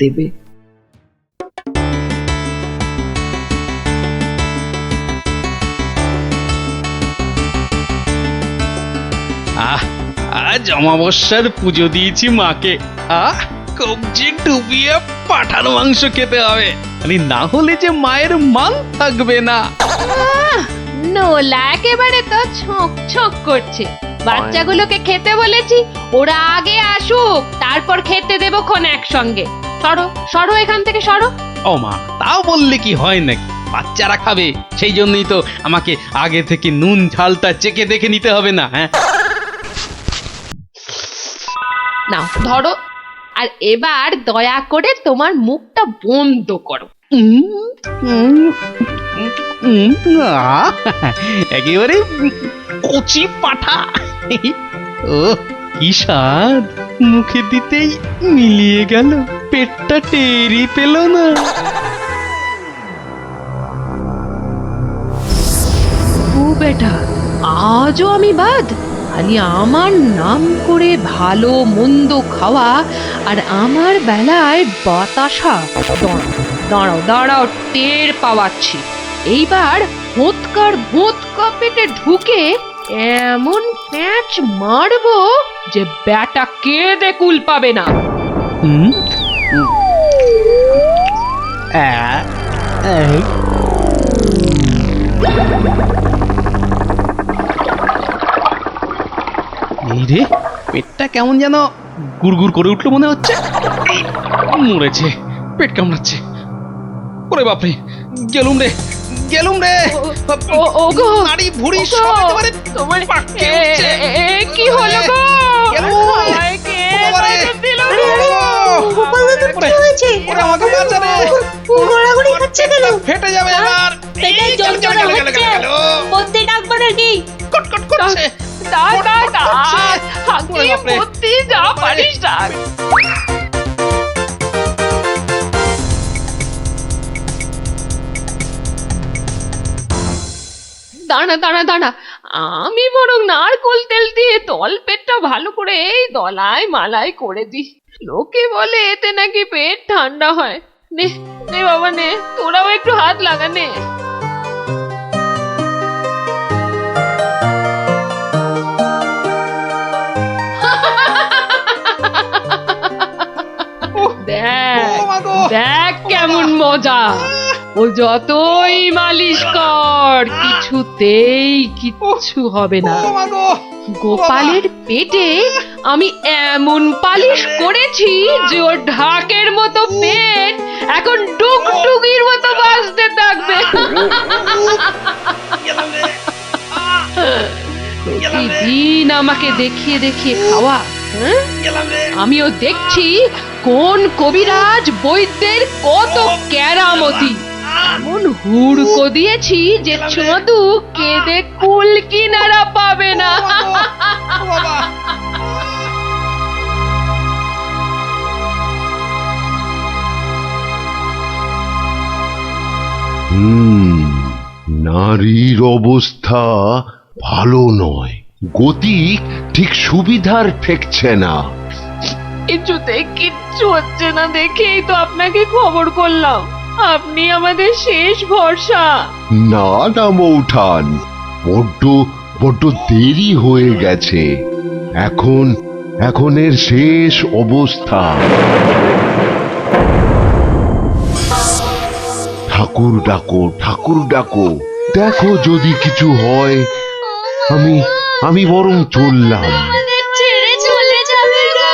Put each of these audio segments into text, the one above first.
দেবে। আজ অমাবস্যার পুজো দিয়েছি মাকে। কবজি ডুবিয়ে পাঠার মাংস খেতে হবে, না হলে যে মায়ের মান থাকবে না। নোলা একেবারে তো ছক ছক করছে। বাচ্চাগুলোকে খেতে বলেছি, ওরা আগে আসুক, তারপর খেতে দেবো খন একসঙ্গে। সরো সরো এখান থেকে সরো। ও মা, তাও বললে কি হয় নাকি? বাচ্চারা খাবে, সেই জন্যই তো আমাকে আগে থেকে নুন ঝালটা চেখে দেখে নিতে হবে না? হ্যাঁ, নাও ধরো, আর এবার দয়া করে তোমার মুখটা বন্ধ করো। একেবারে কচি পাঠা। ও কি স্বাদ, মুখে দিতেই মিলিয়ে গেল, পেটটা টেরই পেল না। ও বেটা, আজও আমি বাদ? খালি আমার নাম করে ভালো মন্দ খাওয়া, আর আমার বেলায় বাতাসা। দাঁড়াও দাঁড়াও, টের পাওয়াচ্ছি। এইবার ভোঁতকা পেটে ঢুকে এমন প্যাঁচ মারবো যে ব্যাটা কেঁদে কুল পাবে না। এই রে, পেটটা কেমন যেন গুড়গুড় করে উঠলো মনে হচ্ছে। মরেছে, পেট কামড়াচ্ছে। ওরে বাপরে, গেলুম রে গেলুম রে। ওগো, নাড়ি ভুঁড়ি সব একেবারে তোমার পাকে উঠছে। কি হলো গো? গেলুম। আমায় কে বাবারে, বাঁচা দিল ওরে রে? বাবা। গোপাল দাদুর কি হয়েছে? ওরে আমাকে বাঁচা রে। গড়াগড়ি খাচ্ছে কেন? ফেটে যাবে এবার। পেটে এই, গেল, যন্ত্রণা গেল, গেল, গেল, হচ্ছে। গেল। বলতে ডাকবো নাকি? কট কট করছে। ওরে বাপরে। যা পারিস ডাক। দাঁড়া দাঁড়া দাঁড়া, আমি বরং নারকোল তেল দিয়ে তল পেটটা ভালো করে এই দলাই মালাই করে দিই। লোকে বলে এতে নাকি পেট ঠান্ডা হয়। নে নে বাবা নে, তোরাও একটু হাত লাগা নে। দেখ দেখ কেমন মজা। ও যতই মালিশ কর, কিছুতেই কিচ্ছু হবে না। গোপালের পেটে আমি এমন পালিশ করেছি যে ওর ঢাকের মতো পেট এখন ডুগডুগির মতো বাজতে থাকবে। প্রতিদিন আমাকে দেখিয়ে দেখিয়ে খাওয়া, হ্যাঁ? আমিও দেখছি কোন কবিরাজ বৈদ্যের কত কেরামতি। এমন হুড়কো দিয়েছি যে ছদু কেঁদে কুল কিনারা পাবে না। নারীর অবস্থা ভালো নয়, গতি ঠিক সুবিধার ঠেকছে না। কিছুতে কিচ্ছু হচ্ছে না দেখেই তো আপনাকে খবর করলাম। আপনি আমাদের শেষ ভরসা। না না মৌঠান, বড্ড বড্ড দেরি হয়ে গেছে। এখন এর শেষ অবস্থা। ঠাকুর ডাকো, ঠাকুর ডাকো, দেখো যদি কিছু হয়। আমি বরং চললাম। আমাদের ছেড়ে চলে যাবে গো।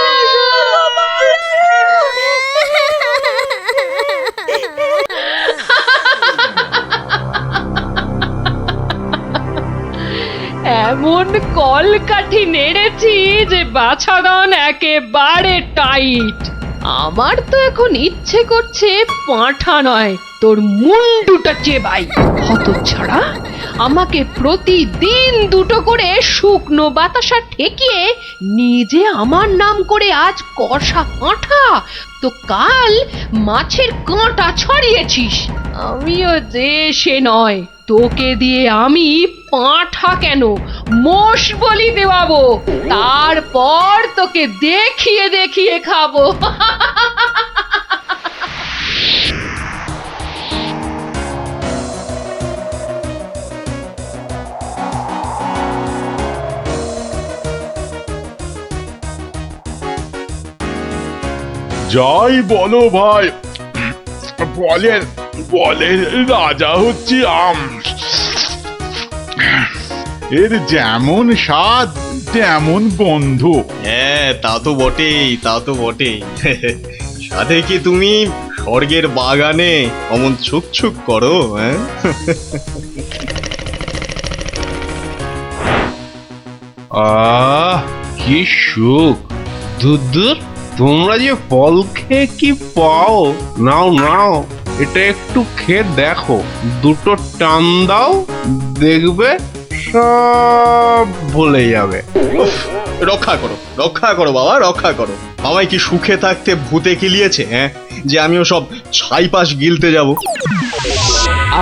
এমন কলকাঠি নেড়েছি যে বাছাধন একেবারে টাইট। আমার তো এখন ইচ্ছে করছে পাঁঠা নয়, তোর মুন্ডুটা চেবাই। হতচ্ছাড়া, আমাকে প্রতিদিন দুটো করে শুকনো বাতাসা ঠেকিয়ে নিজে আমার নাম করে আজ কষা পাঁঠা, তো কাল মাছের কাঁটা ছড়িয়েছিস। আমিও যে সে নয়, তোকে দিয়ে আমি পাঁঠা কেন মোষ বলি দেওয়াবো, তারপর তোকে দেখিয়ে দেখিয়ে খাবো। যাই বলো ভাই, বলের বলের রাজা হচ্ছে আম। এর যেমন স্বাদ তেমন গন্ধ। হ্যাঁ, তা তো বটেই, তা তো বটেই। সাথে কি তুমি স্বর্গের বাগানে অমন ছুক ছুক করো? হ্যাঁ, কি সুখ! দূর, তোমরা যে ফল খেয়ে কি পাও! নাও নাও, এটা একটু খেয়ে দেখো, দুটো টান দাও, দেখবে সব ভুলে যাবে। রক্ষা করো, রক্ষা করো বাবা, রক্ষা করো। আমায় কি সুখে থাকতে ভূতে কিলিয়েছে? হ্যাঁ, যে আমিও সব ছাইপাশ গিলতে যাব?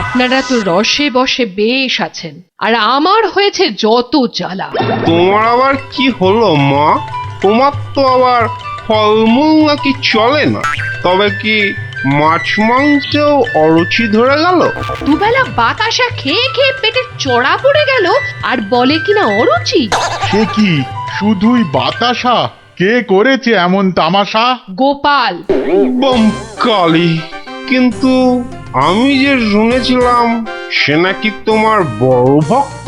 আপনারা তো রসে বসে বেশ আছেন, আর আমার হয়েছে যত জ্বালা। তোমার আবার কি হলো মা? তোমার তো আবার ফলমূল নাকি চলে না? তবে কি মাছ মাংসেও অরুচি ধরে গেল? দুবেলা বাতাসা খেয়ে খেয়ে পেটে চড়া পড়ে গেল, আর বলে কিনা অরুচি। সে কি শুধুই বাতাসা? কে করেছে এমন তামাশা? গোপাল। বমকালি! কিন্তু আমি যে শুনেছিলাম সে নাকি তোমার বড় ভক্ত।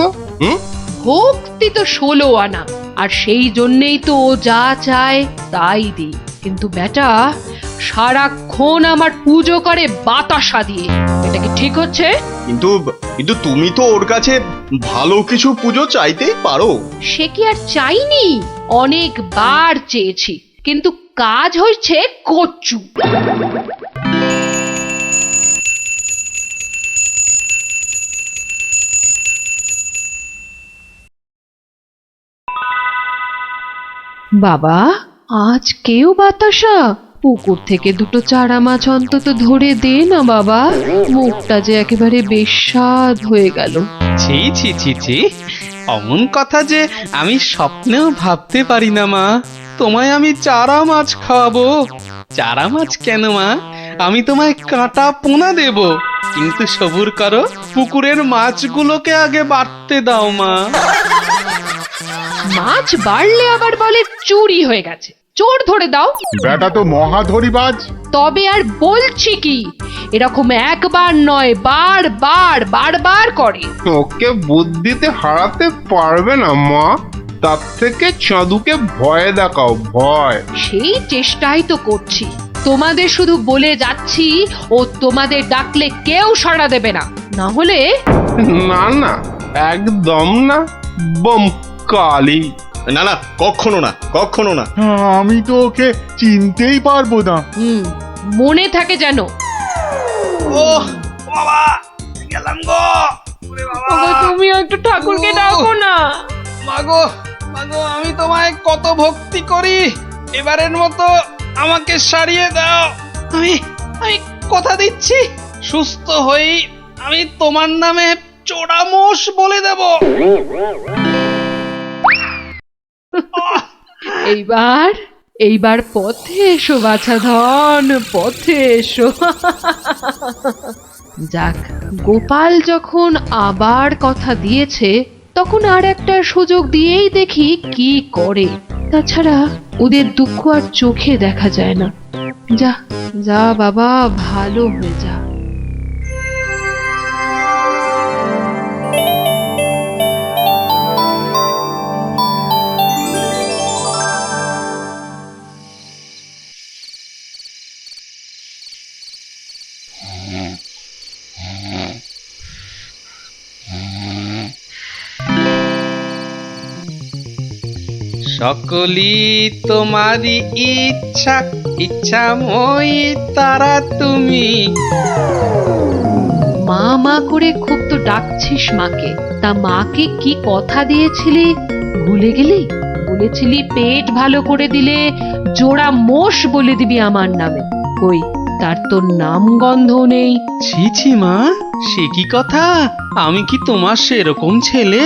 ভক্তি তো 16 আনা, আর সেই জন্যেই তো ও যা চায় তাই দিই। কিন্তু বেটা সারাক্ষণ আমার পুজো করে বাতাসা দিয়ে। এটা কি ঠিক হচ্ছে? কিন্তু কিন্তু তুমি তো ওর কাছে ভালো কিছু পুজো চাইতেই পারো। সে কি আর চাইনি? অনেকবার চেয়েছি, কিন্তু কাজ হচ্ছে কচ্ছু। বাবা, আজ কেউ বাতাসা? পুকুর থেকে দুটো চারা মাছ অন্তত ধরে দে না বাবা, মুখটা যে একেবারে বেস্বাদ হয়ে গেল। ছি ছি ছি ছি, অমন কথা যে আমি স্বপ্নেও ভাবতে পারি না মা। তোমায় আমি চারা মাছ খাওয়াবো। চারা মাছ কেন মা, আমি তোমায় কাঁটা পোনা দেব। কিন্তু সবুর করো, পুকুরের মাছগুলোকে আগে বাড়তে দাও মা। মাছ বাড়লে আবার বলে চুরি হয়ে গেছে। চোর ধরে দাও। বেটা তো মহাধরিবাজ। তবে আর বলছি কি, এরকম একবার নয়, বারবার করে। ওকে বুদ্ধিতে হারাতে পারবে না মা। তার থেকে চাঁদুকে ভয় দেখাও, ভয়। সেই চেষ্টাই তো করছি। তোমাদের শুধু বলে যাচ্ছি, ও তোমাদের ডাকলে কেউ সাড়া দেবে না। না হলে না না, একদম না। বমকালি! না না, কখনো না, কখনো না। আমি তো ওকে চিনতেই পারবো না। মনে থাকে যেন। ও বাবা, গেলাম গো। ওরে বাবা, তুমি একটু ঠাকুরকে ডাকো না। মাগো মাগো, আমি তোমায় কত ভক্তি করি। এবারের মতো আমাকে সারিয়ে দাও। আমি আমি কথা দিচ্ছি, সুস্থ হই আমি তোমার নামে চোরামোষ বলে দেব। এইবার পথে এসো বাছা ধন, পথে এসো। যাক, গোপাল যখন আবার কথা দিয়েছে, তখন আর একটা সুযোগ দিয়েই দেখি কি করে। তাছাড়া ওদের দুঃখ আর চোখে দেখা যায় না। যা যা বাবা, ভালো হয়ে যা। সকলি তোমারই ইচ্ছা, ইচ্ছাময়ী তারা তুমি। মা মা করে খুব তো ডাকছিস মাকে। তা মাকে কি কথা দিয়েছিলি ভুলে গেলি? বলেছিলি পেট ভালো করে দিলে জোড়া মোষ বলে দিবি আমার নামে। কই, তার তো নাম গন্ধ নেই। ছি ছি মা, সে কি কথা? আমি কি তোমার সেরকম ছেলে?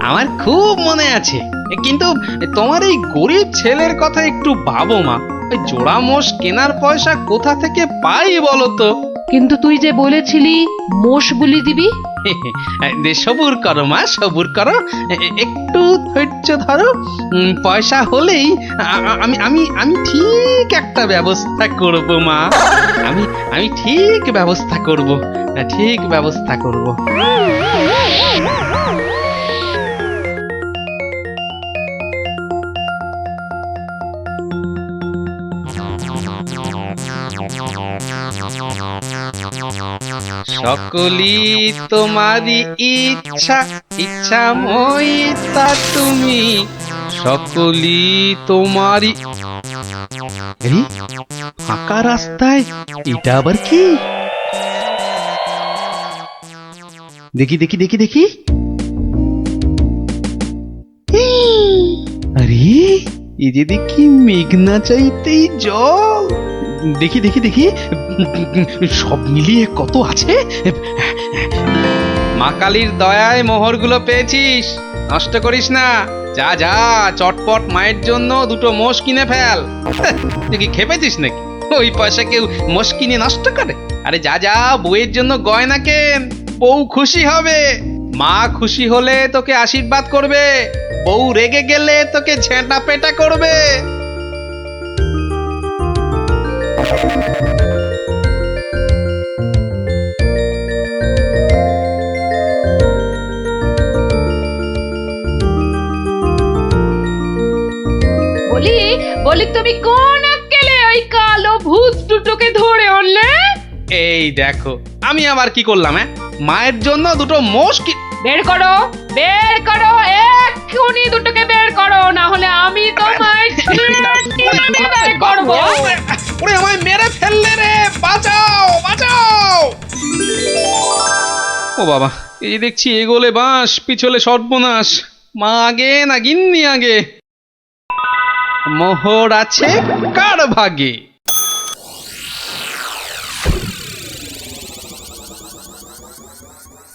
আমার খুব মনে আছে, কিন্তু তোমার এই গরিব ছেলের কথা একটু ভাবো মা। ওই জোড়া মোষ কেনার পয়সা কোথা থেকে পাই বলো তো? কিন্তু তুই যে বলেছিলি মোষ বুলি দিবি। সবুর করো মা, সবুর করো, একটু ধৈর্য ধরো। পয়সা হলেই আমি আমি আমি ঠিক একটা ব্যবস্থা করব মা। আমি ঠিক ব্যবস্থা করব, ঠিক ব্যবস্থা করব। সকলি তোমারই ইচ্ছা, ইচ্ছাময়ী তা তুমি, সকলি তোমারই। আরে, ফাঁকা রাস্তায় এটা আবার কি? দেখি দেখি দেখি দেখি। আরে, এই যে দেখি মেঘনা চাইতেই জল। দেখি দেখি দেখি, সব মিলিয়ে কত আছে। মা কালীর দয়ায় মোহরগুলো পেয়েছিস, নষ্ট করিস না। যা যা, চটপট মায়ের জন্য দুটো মোষ কিনে ফেল। তুই কি খেপেছিস নাকি? ওই পয়সা কেউ মোষ কিনে নষ্ট করে? আরে যা যা, বউয়ের জন্য গয়না কেন, বউ খুশি হবে। মা খুশি হলে তোকে আশীর্বাদ করবে, বউ রেগে গেলে তোকে ঝেঁটা পেটা করবে। বলি বলি তুমি কোন আক্কেলে ওই কালো ভূত দুটোকে ধরে আনলে? এই দেখো, আমি আবার কি করলাম? মায়ের জন্য দুটো মোষ কি। বের করো, বের করো, এক্ষুনি দুটোকে বের করো, না হলে আমি তোমায় ছিঁড়ে বের করবো। ওরে আমায় মেরে ফেললে রে, বাঁচাও বাঁচাও। ও বাবা, এই দেখছি এগোলে বাঁশ, পিছলে সর্বনাশ। মা আগে না গিন্নি আগে? মোহর আছে কার ভাগে?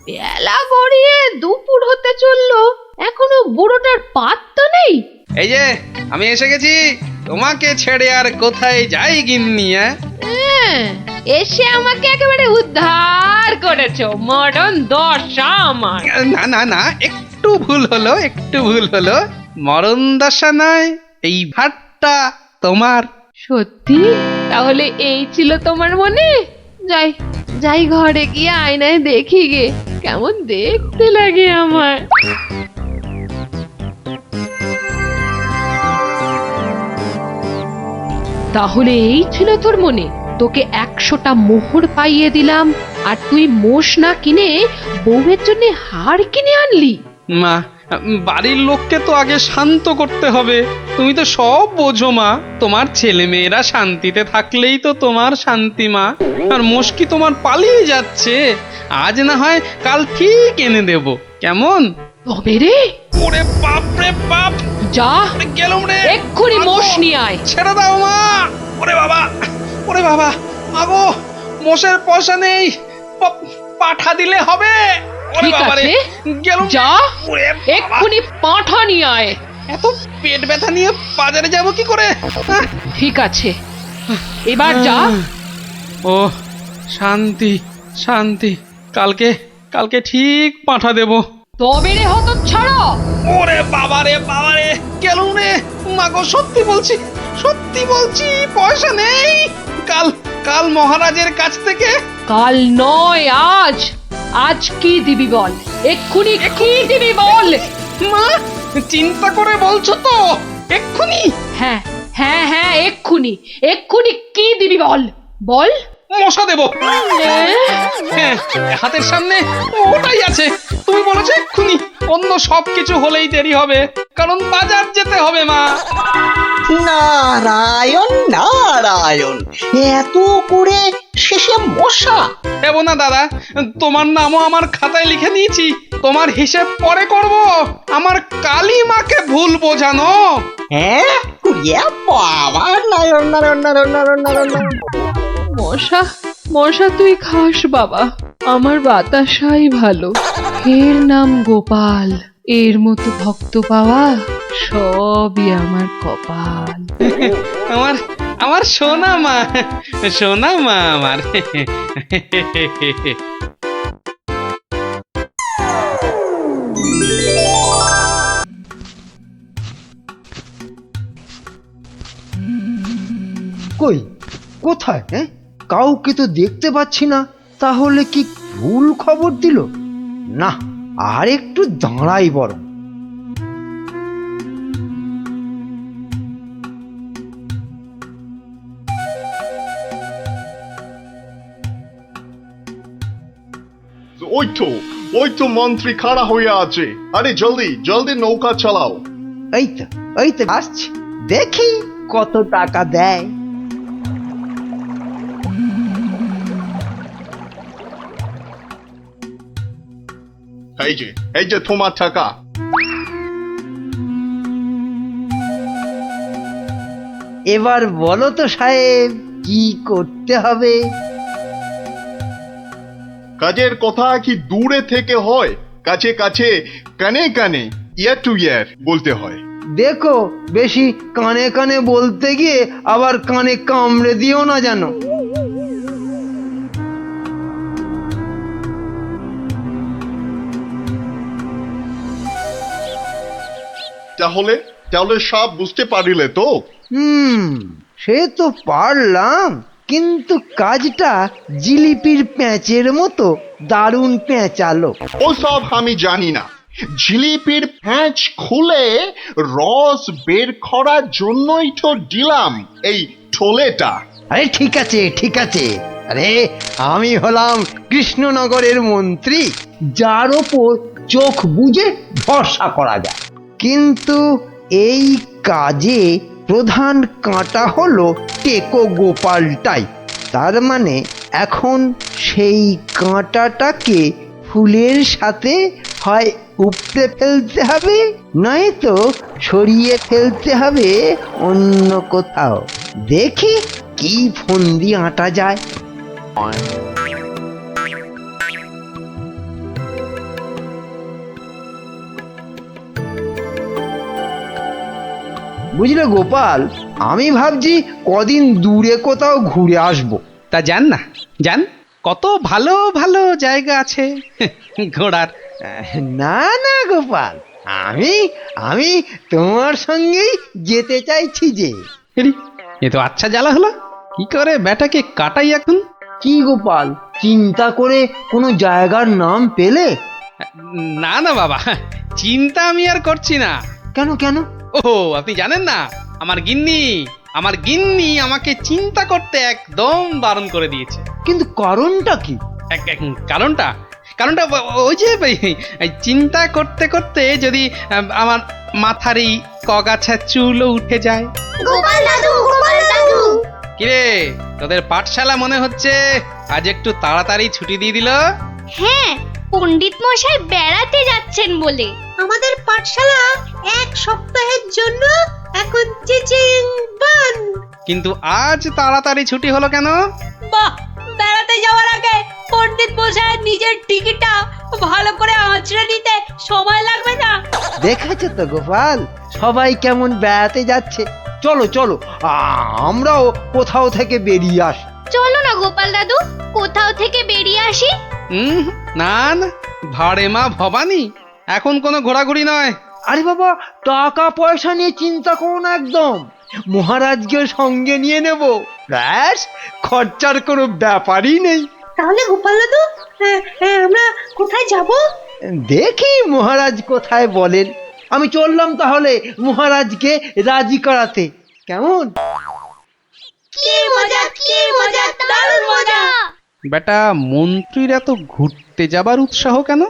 বেলা গড়িয়ে দুপুর হতে চললো, এখনো বুড়োটার পাত্তা নেই। এই যে আমি এসে গেছি, তোমাকে ছেড়ে আর কোথায় যাই গিন্নি? এসে আমাকে একেবারে উদ্ধার করেছো, মরণ দশা আমার। না না না, একটু ভুল হলো, একটু ভুল হলো। মরণ দশা নয়, এই ভাতটা তোমার। সত্যি? তাহলে এই ছিল তোমার মনে? যাই যাই, ঘরে গিয়ে আয়নায় দেখি গে, কেমন দেখতে লাগে আমার। তাহলে এই ছিল তোর মনে? তোকে 100টা মোহর পাইয়ে দিলাম, আর তুই মোষ না কিনে বউয়ের জন্য হার কিনে আনলি? মা, বাড়ির লোককে তো আগে শান্ত করতে হবে। তুমি তো সব বোঝো মা, তোমার ছেলে মেয়েরা শান্তিতে থাকলেই তো তোমার শান্তি মা। আর মুশকি তোমার পালিয়ে যাচ্ছে, আজ না হয় কাল ঠিক এনে দেব, কেমন? তবে রে, ওরে বাপ রে বাপ, যা গেলুম রে, এক্ষুনি মোষ নিয়ে আয়। ছেড়ে দাও মা। ওরে বাবা, ওরে বাবা, আগো মোষের পয়সা নেই, পাঠা দিলে হবে। ওরে ঠিক বাবা রে, আছে, গেলুম। যা ওরে বাবা, এক্ষুনি পাঁঠা নিয়ে আয়। এত পেট ব্যথা নিয়ে বাজারে যাব কি করে? ঠিক আছে, এবার যা। ও শান্তি শান্তি, কালকে কালকে ঠিক পাঠা দেব। তবে রে হতচ্ছাড়া। ওরে বাবা রে বাবা রে, গেলুম রে। মাগো সত্যি বলছি, সত্যি বলছি, পয়সা নেই। কাল কাল মহারাজের কাছ থেকে। কাল নয়, আজ। আজ কি দিবি বল, এক্ষুনি কি দিবি বল। মা, চিন্তা করে বলছো তো? এক্ষুনি? হ্যাঁ হ্যাঁ হ্যাঁ, এক্ষুনি এক্ষুনি কি দিবি বল, বল। মশা দেব। হ্যাঁ, হাতের সামনে ওটাই আছে। তুমি বলেছো এক্ষুনি, অন্য সবকিছু হলেই দেরি হবে, কারণ বাজার যেতে হবে মা। নারায়ণ নারায়ণ, এত করে শেষে মশা। দেব না দাদা, তোমার নামও আমার খাতায় লিখে দিয়েছি। তোমার হিসেব পরে করব, আমার কালী মাকে ভুল বোঝানো। হ্যাঁ, বাবা, নারায়ণ নারায়ণ নারায়ণ নারায়ণ নারায়ণ। মশা মশা তুই খাস বাবা, আমার বাতাসাই ভালো। এর নাম গোপাল, এর মতো ভক্ত পাওয়া সবই আমার কপাল। আমার আমার সোনা মা, সোনা মা আমার। কই কোথায়? হ্যাঁ, কাউকে তো দেখতে পাচ্ছি না। তাহলে কি ভুল খবর দিল? না, আর একটু দাঁড়াই বরং। ওই তো মন্ত্রী খাড়া হয়ে আছে। আরে জলদি জলদি নৌকা চালাও। এই তো আসছি, দেখি কত টাকা দেয়। এই যে তোমার টাকা। এবার বলো তো সাহেব, কি করতে হবে? কাজের কথা কি দূরে থেকে হয়? কাছে কাছে, কানে কানে, ইয়ার টু ইয়ার বলতে হয়। দেখো, বেশি কানে কানে বলতে গিয়ে আবার কানে কামড়ে দিও না জানো। তাহলে তাহলে সব বুঝতে পারিলে তো? সে তো পারলাম, কিন্তু কাজটা জিলিপির প্যাঁচের মতো দারুণ পেঁচালো। ও সব আমি জানি না। জিলিপির প্যাঁচ খুলে রস বের করার জন্যই তো দিলাম এই ঠোলেটা। আরে ঠিক আছে ঠিক আছে, আরে আমি হলাম কৃষ্ণনগরের মন্ত্রী, যার ওপর চোখ বুজে ভরসা করা যায়। কিন্তু এই কাজে প্রধান কাঁটা হলো টেকো গোপালটাই। তার মানে এখন সেই কাঁটাটাকে ফুলের সাথে হয় উপড়ে ফেলতে হবে, নয়তো সরিয়ে ফেলতে হবে অন্য কোথাও। দেখি কি ফন্দি আঁটা যায়। বুঝলে গোপাল, আমি ভাবছি কদিন দূরে কোথাও ঘুরে আসবো। তা যান না, যান, কত ভালো ভালো জায়গা আছে ঘোড়ার। না না গোপাল, আমি আমি তোমার সঙ্গেই যেতে চাইছি যে। এরি, এ তো আচ্ছা জ্বালা হলো। কি করে ব্যাটাকে কাটাই এখন? কি গোপাল, চিন্তা করে কোনো জায়গার নাম পেলে? না না বাবা, চিন্তা আমি আর করছি না। কেন কেন? ও আপনি জানেন না, আমার গিন্নি আমাকে চিন্তা করতে একদম বারণ করে দিয়েছে। কিন্তু কারণটা কি? কারণটা কারণটা ওই যে এই চিন্তা করতে করতে যদি আমার মাথার এই কগাছা চুলও উঠে যায়। গোপাল দাদু, গোপাল দাদু। কিরে, তোদের পাঠশালা মনে হচ্ছে আজ একটু তাড়াতাড়ি ছুটি দিয়ে দিল। হ্যাঁ, পণ্ডিত মশাই বেড়াতে যাচ্ছেন বলে আমাদের পাঠশালা এক সপ্তাহের জন্য এখন চিচিং বন্ধ। কিন্তু আজ তাড়াতাড়ি ছুটি হলো কেন? বাহ, বেড়াতে যাওয়ার আগে পণ্ডিত মশাই নিজের টিকিটটা ভালো করে আঁচড়ে নিতে সময় লাগবে না? দেখেছো তো গোপাল, সবাই কেমন বেড়াতে যাচ্ছে। চলো চলো, আমরাও কোথাও থেকে বেরিয়ে আসি। চলো না গোপাল দাদু, কোথাও থেকে বেরিয়ে আসি। না না, ভাড়ে মা ভবানী, এখন কোনো ঘোরাঘুরি নয়। আরে বাবা, টাকা পয়সা নিয়ে চিন্তা করো না একদম। মহারাজকে সঙ্গে নিয়ে নেব, ব্যাস, খরচার কোনো ব্যাপারই নেই। তাহলে গোপাল দাদু, আমরা কোথায় যাব? দেখি মহারাজ কোথায় বলেন। আমি চললাম তাহলে মহারাজকে রাজি করাতে। কেমন? কি মজা, কি মজা, দারুণ মজা। বেটা মন্ত্রীর এত ঘুরতে যাবার উৎসাহ কেন?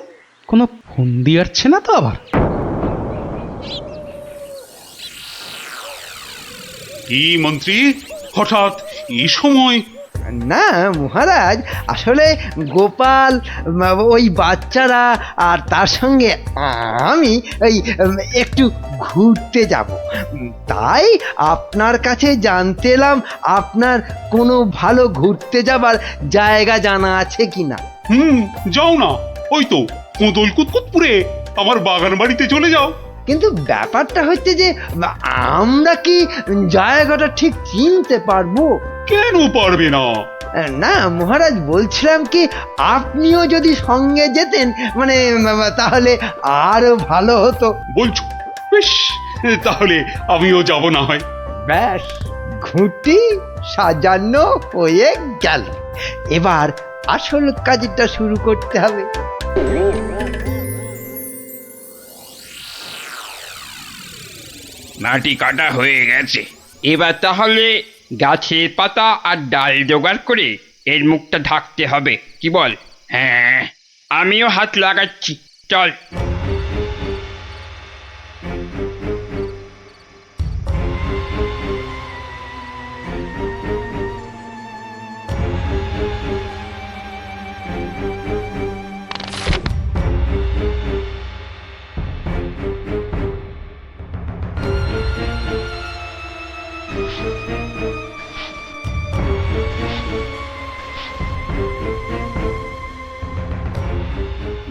কোনো ফন্দি আসছে না তো আবার? কি মন্ত্রী, হঠাৎ এই সময়? না মহারাজ, আসলে গোপাল, ওই বাচ্চারা আর তার সঙ্গে আমি এই একটু ঘুরতে যাব। তাই আপনার কাছে জানতে এলাম আপনার কোনো ভালো ঘুরতে যাবার জায়গা জানা আছে কিনা। যাও না, ওই তো কোদল কুতকুতপুরে আমার বাগান বাড়িতে চলে যাও। কিন্তু ব্যাপারটা হচ্ছে যে আমরা কি জায়গাটা ঠিক চিনতে পারবো? কেন পারবে না? না মহারাজ, বলছিলাম কি আপনিও যদি সঙ্গে যেতেন মানে তাহলে আরো ভালো হতো। বলছো? বেশ, তাহলে আমিও যাব না হয়। ব্যাস, ঘুঁটি সাজানো হয়ে গেল। এবার আসল কাজটা শুরু করতে হবে। মাটি কাটা হয়ে গেছে, এবার তাহলে গাছের পাতা আর ডাল জোগাড় করে এর মুখটা ঢাকতে হবে, কি বল? হ্যাঁ, আমিও হাত লাগাচ্ছি, চল।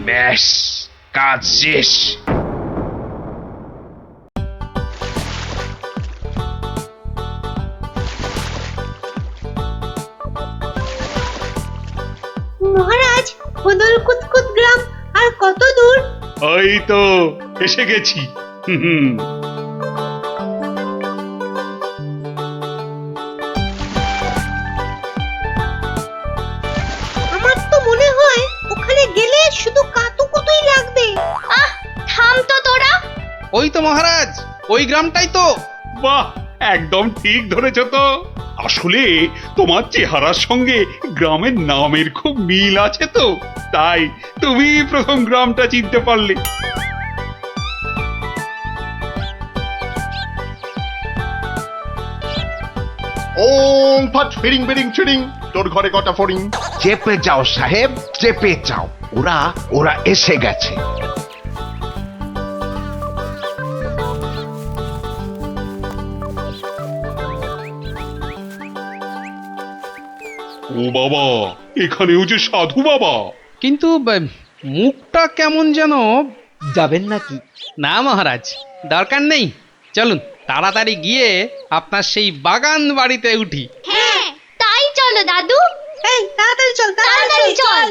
ব্যাস, কাজ শেষ। মহারাজ, খোদল কুতকুত গ্রাম আর কত দূর? ওই তো এসে গেছি। হুম। আমার তো মনে হয় ওখানে গেলে শুধু কাতুকুতুই লাগবে। আহ, থাম তো তোরা। ওই তো মহারাজ, ওই গ্রামটাই তো। বাহ, একদম ঠিক ধরেছ তো। আসলে তোমার চেহারার সঙ্গে গ্রামের নামের খুব মিল আছে তো, তাই তুমি প্রথম গ্রামটা চিনতে পারলে। ওম ফট ফিরিং বিরিং চিরিং, তোর ঘরে কটা ফড়িং? চেপে যাও সাহেব, চেপে যাও, ওরা ওরা এসে গেছে। ও বাবা, এখানেও যে সাধু বাবা। কিন্তু মুখটা কেমন যেন। যাবেন নাকি? না মহারাজ, দরকার নেই। চলুন তাড়াতাড়ি গিয়ে আপনার সেই বাগান বাড়িতে উঠি। হ্যাঁ, তাই চলো দাদু। এই তাড়াতাড়ি চল, তাড়াতাড়ি চল।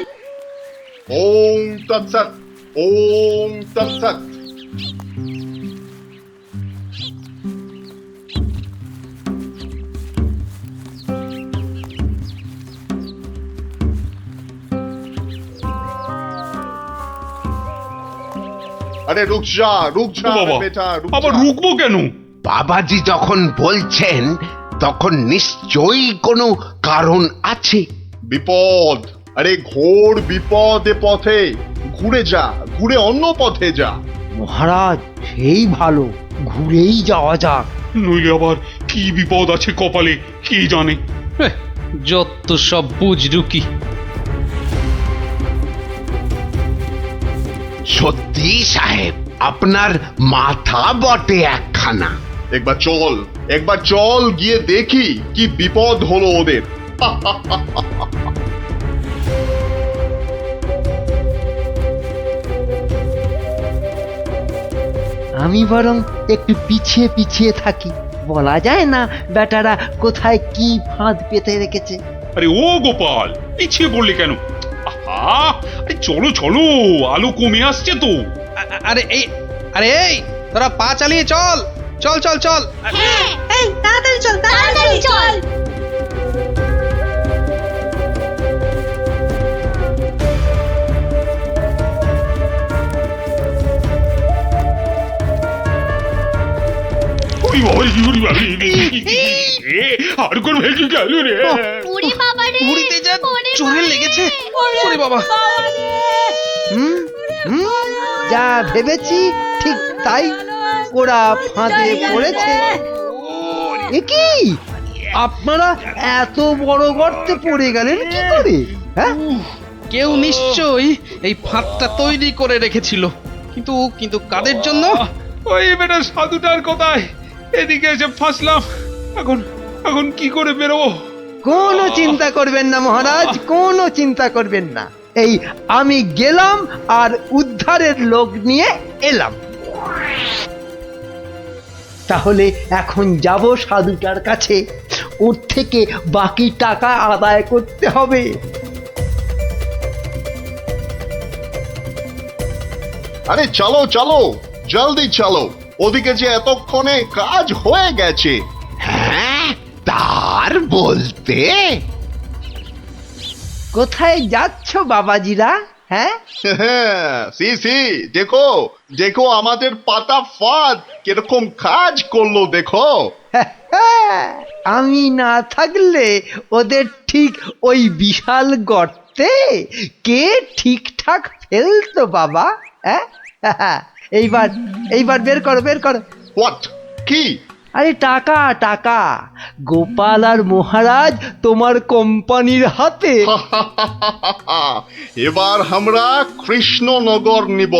ওম তৎসৎ, ওম তৎসৎ। আরে রুক যা ও বাবা, বেটা, রুক আবার যা। রুকবো কেন? বাবাজি যখন বলছেন তখন নিশ্চয়ই কোনো কারণ আছে। বিপদ, আরে ঘোর বিপদ এ পথে। ঘুরে যা, ঘুরে অন্য পথে যা। মহারাজ, সেই ভালো, ঘুরেই যাওয়া যাক। নইলে আবার কি বিপদ আছে কপালে কি জানে। যত সব বুঝরুকি। সত্যি সাহেব, আপনার মাথা বটে একখানা। একবার চল গিয়ে দেখি কি বিপদ হলো ওদের। আমি বরং একটু পিছিয়ে পিছিয়ে থাকি, বলা যায় না বেটারা কোথায় কি ফাঁদ পেতে রেখেছে। আরে ও গোপাল, পিছিয়ে পড়লে কেন? আহা, আরে চলো চলো, আলো কমে আসছে তো। আরে এই তোরা পা চালিয়ে চল, চল চল চল। হ্যাঁ, এই তাড়াতাড়ি চল, তাড়াতাড়ি চল। ওরে বাবা, ওরে বাবা, আর কোন ভেঙে গেল রে। ওরে বাবা রে, উড়িতে যা চোরে লেগেছে। ওরে বাবা। হুম হুম, যা ভেবেছি ঠিক তাই, ওরা ফাঁদে পড়েছে। এ কি, আপনারা এত বড় গর্তে পড়ে গেলেন কি করে? হ্যাঁ, কেউ নিশ্চয়ই এই ফাঁদটা তৈরি করে রেখেছিল, কিন্তু কিন্তু কাদের জন্য? ওই বেটা সাধুটার কোথায়? এদিকে এসে ফাঁসলাম। এখন এখন কি করে বেরোবো? কোনো চিন্তা করবেন না মহারাজ, কোনো চিন্তা করবেন না। এই আমি গেলাম আর উদ্ধারের লোক নিয়ে এলাম। তাহলে এখন যাব সাধুটার কাছে, ওর থেকে বাকি টাকা আদায় করতে হবে। আরে চলো চলো, জলদি চলো, ওদিকে যে এতক্ষণে কাজ হয়ে গেছে। হ্যাঁ, তার বলতে কোথায় যাচ্ছ বাবাজিরা? হ্যাঁ, সি সি, দেখো দেখো আমাদের পাতা ফাঁদ কিরকম কাজ করলো দেখো। আমি না থাকলে ওদের ঠিক ওই বিশাল গর্তে কে ঠিকঠাক ফেলতো বাবা? হ্যাঁ, এইবার এইবার বের করো বের করো। হোয়াট? কি? আরে টাকা টাকা, গোপাল আর মহারাজ তোমার কোম্পানির হাতে। এবার আমরা কৃষ্ণনগর নিব।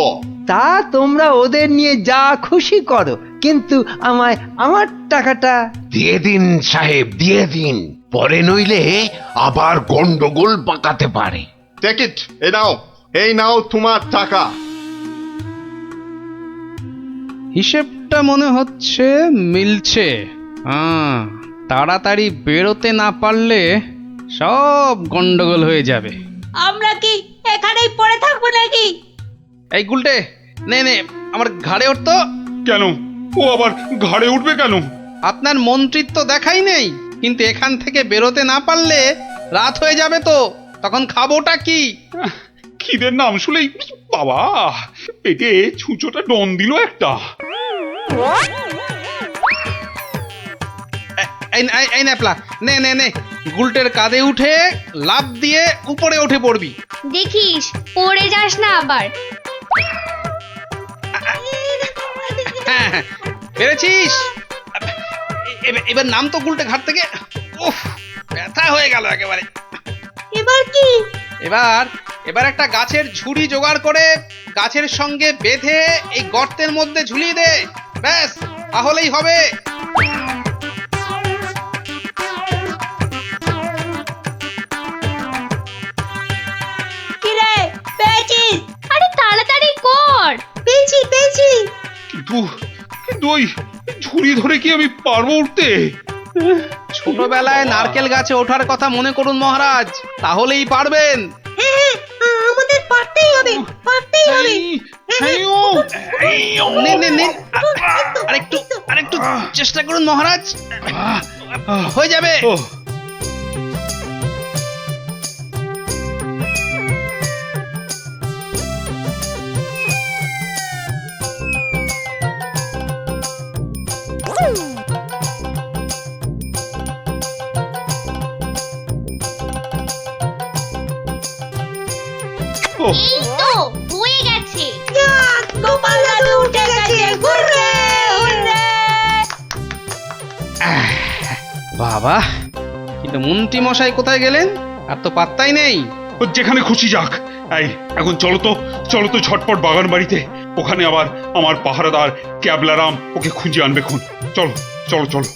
তা তোমরা ওদের নিয়ে যা খুশি করো, কিন্তু আমায় আমার টাকাটা। দিয়ে দিন সাহেব, দিয়ে দিন, পরে নইলে আবার গন্ডগোল পাকাতে পারে। টেক ইট, এই নাও তোমার টাকা। হিসেবটা মনে হচ্ছে মিলছে। হ্যাঁ, তাড়াতাড়ি বেরোতে না পারলে সব গন্ডগোল হয়ে যাবে। আমরা কি এখানেই পড়ে থাকবো নাকি? এই গুলটে, নে নে আমার ঘাড়ে উঠতো। কেন, ও আবার ঘাড়ে উঠবে কেন? আপনার মন্ত্রিত্ব দেখাই নেই, কিন্তু এখান থেকে বেরোতে না পারলে রাত হয়ে যাবে তো, তখন খাবোটা কি? খিদের নাম শুলেই বাবা পেটে ছুঁচোটা ডন দিল একটা। এই ন্যাপলা, নে নে নে, গুলটের কাঁধে উঠে লাফ দিয়ে উপরে উঠে পড়বি। দেখিস পড়ে যাস না আবার। হ্যাঁ, পেরেছিস? এবার নাম তো গুলটে ঘাট থেকে। উফ, ব্যথা হয়ে গেল একেবারে। এবার কি? এবার একটা গাছের ঝুড়ি জোগাড় করে গাছের সঙ্গে বেঁধে এই গর্তের মধ্যে ঝুলিয়ে দে, ব্যাস তাহলেই হবে। কিরে, পেয়েছিস? আরে তাড়াতাড়ি কর। পেয়েছি। কিন্তু ওই ঝুড়ি ধরে কি আমি পারবো উঠতে? ছোটবেলায় নারকেল গাছে ওঠার কথা মনে করুন মহারাজ, তাহলেই পারবেন। আমাদের পারতেই হবে। নে নে নে, আরেকটু চেষ্টা করুন মহারাজ, হয়ে যাবে। এই তো হয়ে গেছে। গোপাল দাদু উঠে গেছে। Hurray hurray. বাবা, কিন্তু মন্ত্রী মশাই কোথায় গেলেন? আর তো পাত্তাই নেই। ও যেখানে খুশি যাক। এই এখন চলো তো ঝটপট বাগান বাড়িতে, ওখানে আবার আমার পাহারাদার ক্যাবলারাম ওকে খুঁজে আনবে খুন। চলো চলো চলো।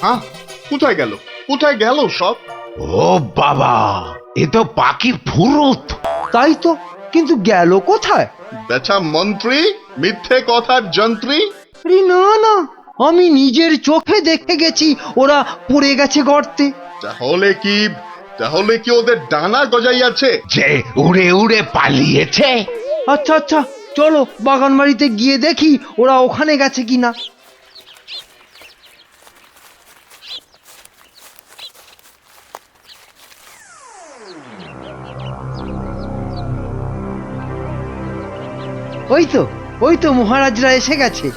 হ্যাঁ, কোথায় গেল সব? ও বাবা, এ তো পাখির ফুরুত। তাই তো, কিন্তু গেল কোথায়? বেটা মন্ত্রী, মিথ্যে কথার যন্ত্রী। আরে না না, আমি নিজের চোখে দেখে গেছি ওরা পড়ে গেছে গর্তে। তাহলে কি ওদের ডানা গজাইয়াছে? যে উড়ে উড়ে পালিয়েছে। আচ্ছা আচ্ছা, চলো বাগান বাড়িতে গিয়ে দেখি ওরা ওখানে গেছে কিনা। ওই তো মহারাজরা এসে গেছে।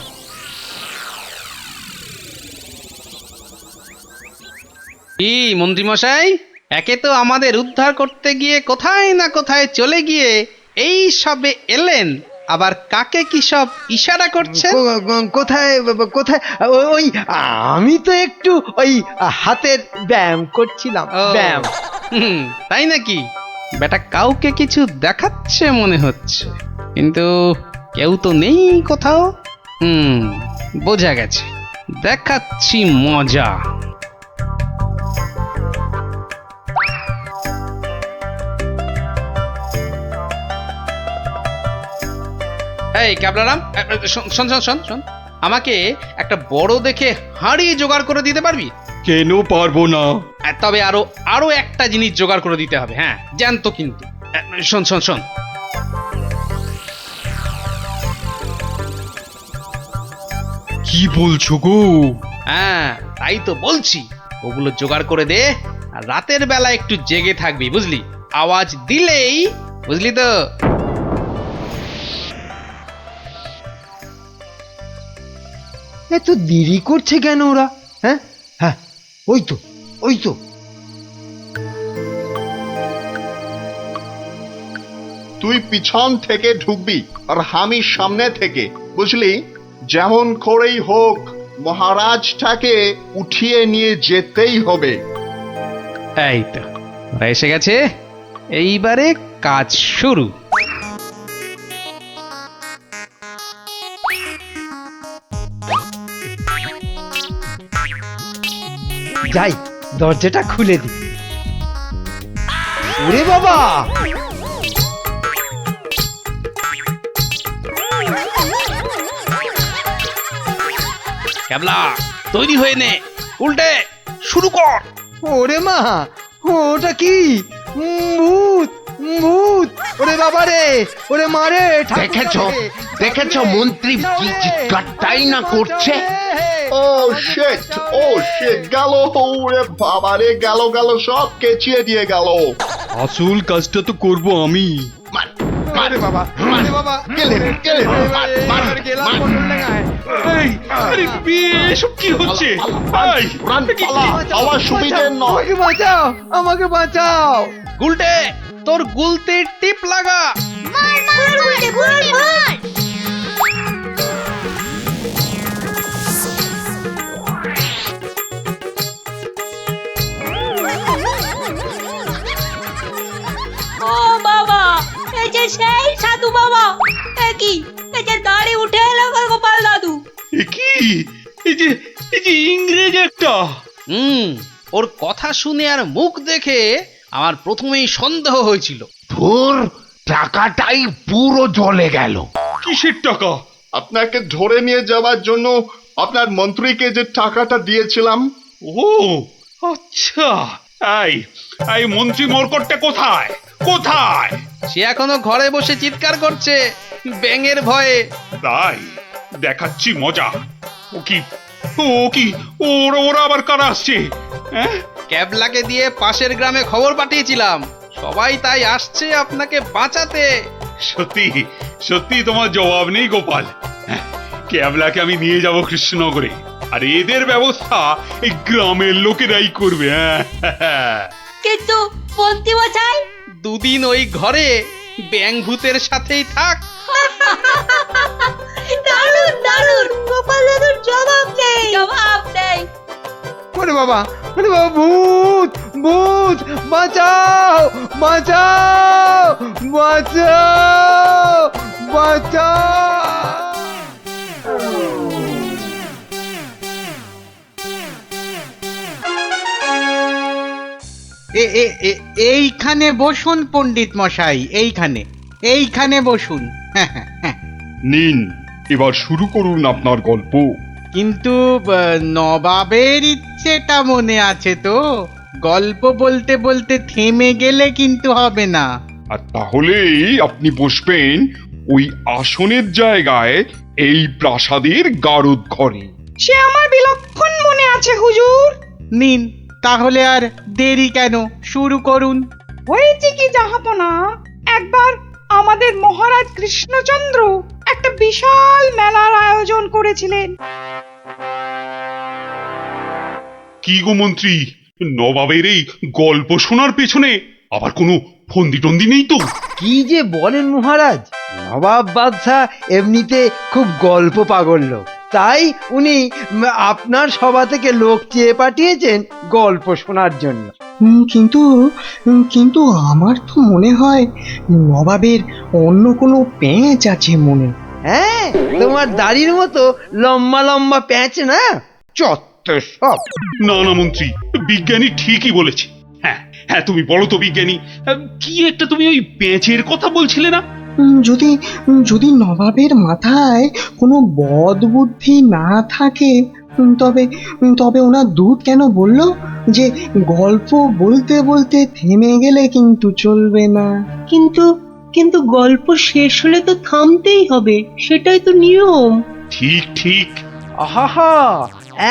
কি মন্ত্রী মশাই, একে তো আমাদের উদ্ধার করতে গিয়ে কোথায় না কোথায় চলে গিয়ে এই সবে এলেন, আবার কাকে কি সব ইশারা করছেন? কোথায় কোথায়? ওই আমি তো একটু ওই হাতের ব্যায়াম করছিলাম। ব্যায়াম। তাই নাকি? বেটা কাউকে কিছু দেখাচ্ছে মনে হচ্ছে, কিন্তু কেউ তো নেই কোথাও। বোঝা গেছে, দেখাচ্ছি মজা। এই ক্যাবলারাম, শোন শোন শোন শোন শোন, আমাকে একটা বড় দেখে হাঁড়ি জোগাড় করে দিতে পারবি? কেন পারবো না? তবে আরো আরো একটা জিনিস জোগাড় করে দিতে হবে, হ্যাঁ জানতো কিন্তু। শোন শোন শোন, কি বলছো গো? হ্যাঁ তাই তো বলছি, ওগুলো জোগাড় করে দে, আর রাতের বেলা একটু জেগে থাকবি বুঝলি, আওয়াজ দিলেই, বুঝলি তো। এত দেরি করছে কেন ওরা? হ্যাঁ হ্যাঁ, ওই তো ওই তো। তুই পিছন থেকে ঢুকবি আর আমি সামনে থেকে, বুঝলি? যেমন করেই হোক মহারাজটাকে উঠিয়ে নিয়ে যেতেই হবে। এই তো ওরা এসে গেছে, এইবারে কাজ শুরু। যাই, দরজাটা খুলে দি। ওরে বাবা, ক্যাবলা তৈরি হয়ে নে, উল্টে শুরু কর। ওরে মা, ওটা কি? ভূত ভূত! ওরে বাবা রে, ওরে মারে! দেখেছো মন্ত্রী কি চিৎকারটাই না করছে? ও শিট, গেল! ওরে বাবারে, গেল গেল, সব কেচিয়ে দিয়ে গেল। আসল কাজটা তো করব আমি। মার, ওরে বাবা, ওরে বাবা! গেলেন, মার, মার, এবার গেলাম মার। কন্ট্রোল ডাঙায়। এই, আরে এসব কি হচ্ছে? এই, রান, পালা, আমার সুবিধে নয়। আমাকে বাঁচাও, আমাকে বাঁচাও! গুলটে তোর গুলতে টিপ লাগা। মার মার মার মার মার! ও বাবা, এই যে সেই সাধু বাবা! কি এই যে দাঁড়ি উঠে এলো গোপাল দাদু! এ কি? এই যে ইংরেজ একটা। ওর কথা শুনে আর মুখ দেখে আমার প্রথমেই সন্দেহ হয়েছিল। ধুর, টাকাটাই পুরো জ্বলে গেল। কিসের টাকা? আপনাকে ধরে নিয়ে যাওয়ার জন্য আপনার মন্ত্রীকে যে টাকাটা দিয়েছিলাম। ও আচ্ছা, এই মন্ত্রী মরকটটা কোথায়? কোথায়? সে এখনো ঘরে বসে চিৎকার করছে ব্যাঙের ভয়ে। তাই দেখাচ্ছি মজা। ও কি ওরা আবার কারা আসছে? হ্যাঁ, ক্যাবলাকে দিয়ে পাশের গ্রামে খবর পাঠিয়েছিলাম, সবাই তাই আসছে আপনাকে বাঁচাতে। সত্যি তোমার জবাব নেই গোপাল। হ্যাঁ, ক্যাবলাকে আমি নিয়ে যাব কৃষ্ণনগরে, আর এদের ব্যবস্থা এই গ্রামের লোকেরাই করবে। হ্যাঁ, কিন্তু মন্ত্রী মশাই, দুদিন ওই ঘরে ব্যাঙ ভূতের সাথেই থাক। দারুণ দারুণ! গোপাল দাদুর জবাব নেই, জবাব নেই। ওরে বাবা, ওরে বাবা! ভূত ভূত! বাঁচাও বাঁচাও বাঁচাও বাঁচাও! এইখানে বসুন পণ্ডিত মশাই, এইখানে বসুন। নিন, এবার শুরু করুন আপনার গল্প। কিন্তু নবাবের ইচ্ছেটা মনে আছে তো? গল্প বলতে বলতে থেমে গেলে কিন্তু হবে না। আর তাহলেই আপনি বসবেন ওই আসনের জায়গায়, এই প্রাসাদের গারদ ঘরে। সে আমার বিলক্ষণ মনে আছে হুজুর। নিন তাহলে, আর দেরি কেন, শুরু করুন। হয়েছে কি জাহাপনা, একবার আমাদের মহারাজ কৃষ্ণচন্দ্র একটা বিশাল মেলার আয়োজন করেছিলেন। কি গো মন্ত্রী, নবাবের এই গল্প শোনার পেছনে আবার কোনো ফন্দি টন্দি নেই তো? কি যে বলেন মহারাজ, নবাব বাদশাহ এমনিতে খুব গল্প পাগল লোক, তাই উনি আপনার সভা থেকে লোক চেয়ে পাঠিয়েছেন গল্প শোনার জন্য। কিন্তু আমার তো মনে হয় নবাবের অন্য কোনো পেঁচ আছে মনে। হ্যাঁ, তোমার দাড়ির মতো লম্বা লম্বা প্যাঁচ না? চত্ব সব। না না মন্ত্রী, বিজ্ঞানী ঠিকই বলেছে। হ্যাঁ হ্যাঁ, তুমি বলো তো বিজ্ঞানী, কি একটা তুমি ওই পেঁচের কথা বলছিলে না? যদি যদি নবাবের মাথায় কোনো বদ বুদ্ধি না থাকে, তবে তবে ওনার দূত কেন বলল যে গল্প বলতে বলতে থেমে গেলে কিন্তু চলবে না? কিন্তু কিন্তু গল্প শেষ হলে তো থামতেই হবে, সেটাই তো নিয়ম। ঠিক ঠিক। আহা,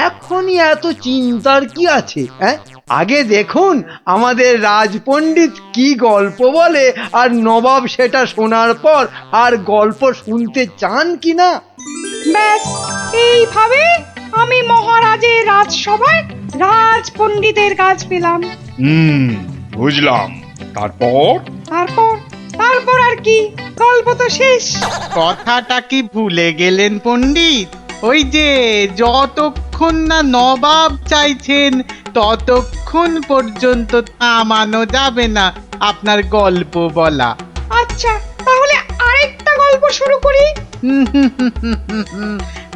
এখনই এত চিন্তার কি আছে? হ্যাঁ, আগে দেখুন আমাদের রাজপণ্ডিত কি গল্প বলে, আর নবাব সেটা শোনার পর আর গল্প শুনতে চান কি না। ব্যাস এইভাবে আমি মহারাজের রাজসভায় রাজপণ্ডিতের কাজ পেলাম। বুঝলাম। তারপর? তারপর তারপর আর কি, গল্প তো শেষ। কথাটা কি ভুলে গেলেন পণ্ডিত? ওই যে যতক্ষণ না নবাব চাইছেন ততক্ষণ পর্যন্ত থামানো যাবে না আপনার গল্প বলা। আচ্ছা, তাহলে আরেকটা গল্প শুরু করি।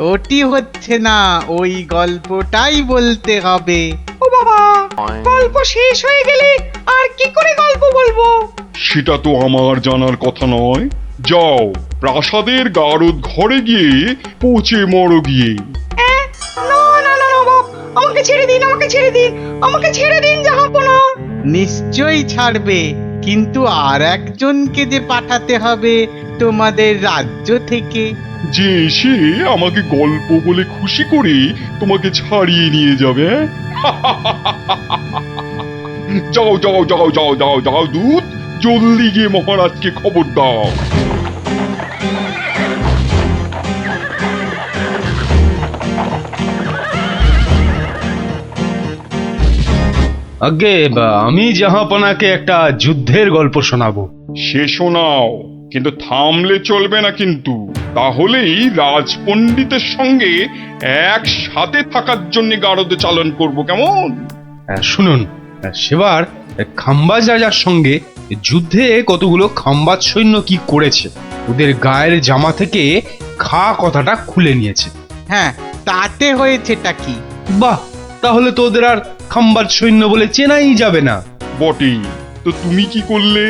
ওটি হচ্ছে না, ওই গল্পটাই বলতে হবে। ও বাবা, গল্প শেষ হয়ে গেলে আর কি করে গল্প বলবো? সেটা তো আমার জানার কথা নয়। যাও, প্রাসাদের গারদ ঘরে গিয়ে পচে মরো গিয়ে। না না না নবাব, আমাকে ছেড়ে দিন, আমাকে ছেড়ে দিন, আমাকে ছেড়ে দিন জাহাপনা। নিশ্চয়ই ছাড়বে, কিন্তু আর একজনকে যে পাঠাতে হবে তোমাদের রাজ্য থেকে। যে এসে আমাকে গল্প বলে খুশি করে তোমাকে ছাড়িয়ে নিয়ে যাবে। যাও যাও যাও যাও যাও যাও দূত, জলদি গিয়ে মহারাজকে খবর দাও। আগে আমি জাহাপনাকে একটা যুদ্ধের গল্প শোনাবো। সে শোনাও, কিন্তু থামলে চলবে না কিন্তু। তাহলেই রাজপণ্ডিতের সঙ্গে একসাথে থাকার জন্য গারদ চালন করব, কেমন? শুনুন, সেবার খাম্বাজ রাজার সঙ্গে যুদ্ধে কতগুলো খাম্বাজ সৈন্য কি করেছে, ওদের গায়ের জামা থেকে খা কথাটা খুলে নিয়েছে। হ্যাঁ, তাতে হয়েছেটা কি? বাহ, তাহলে তো ওদের আর খাম্বাজ সৈন্য বলে চেনাই যাবে না। বটেই তো, তুমি কি করলে?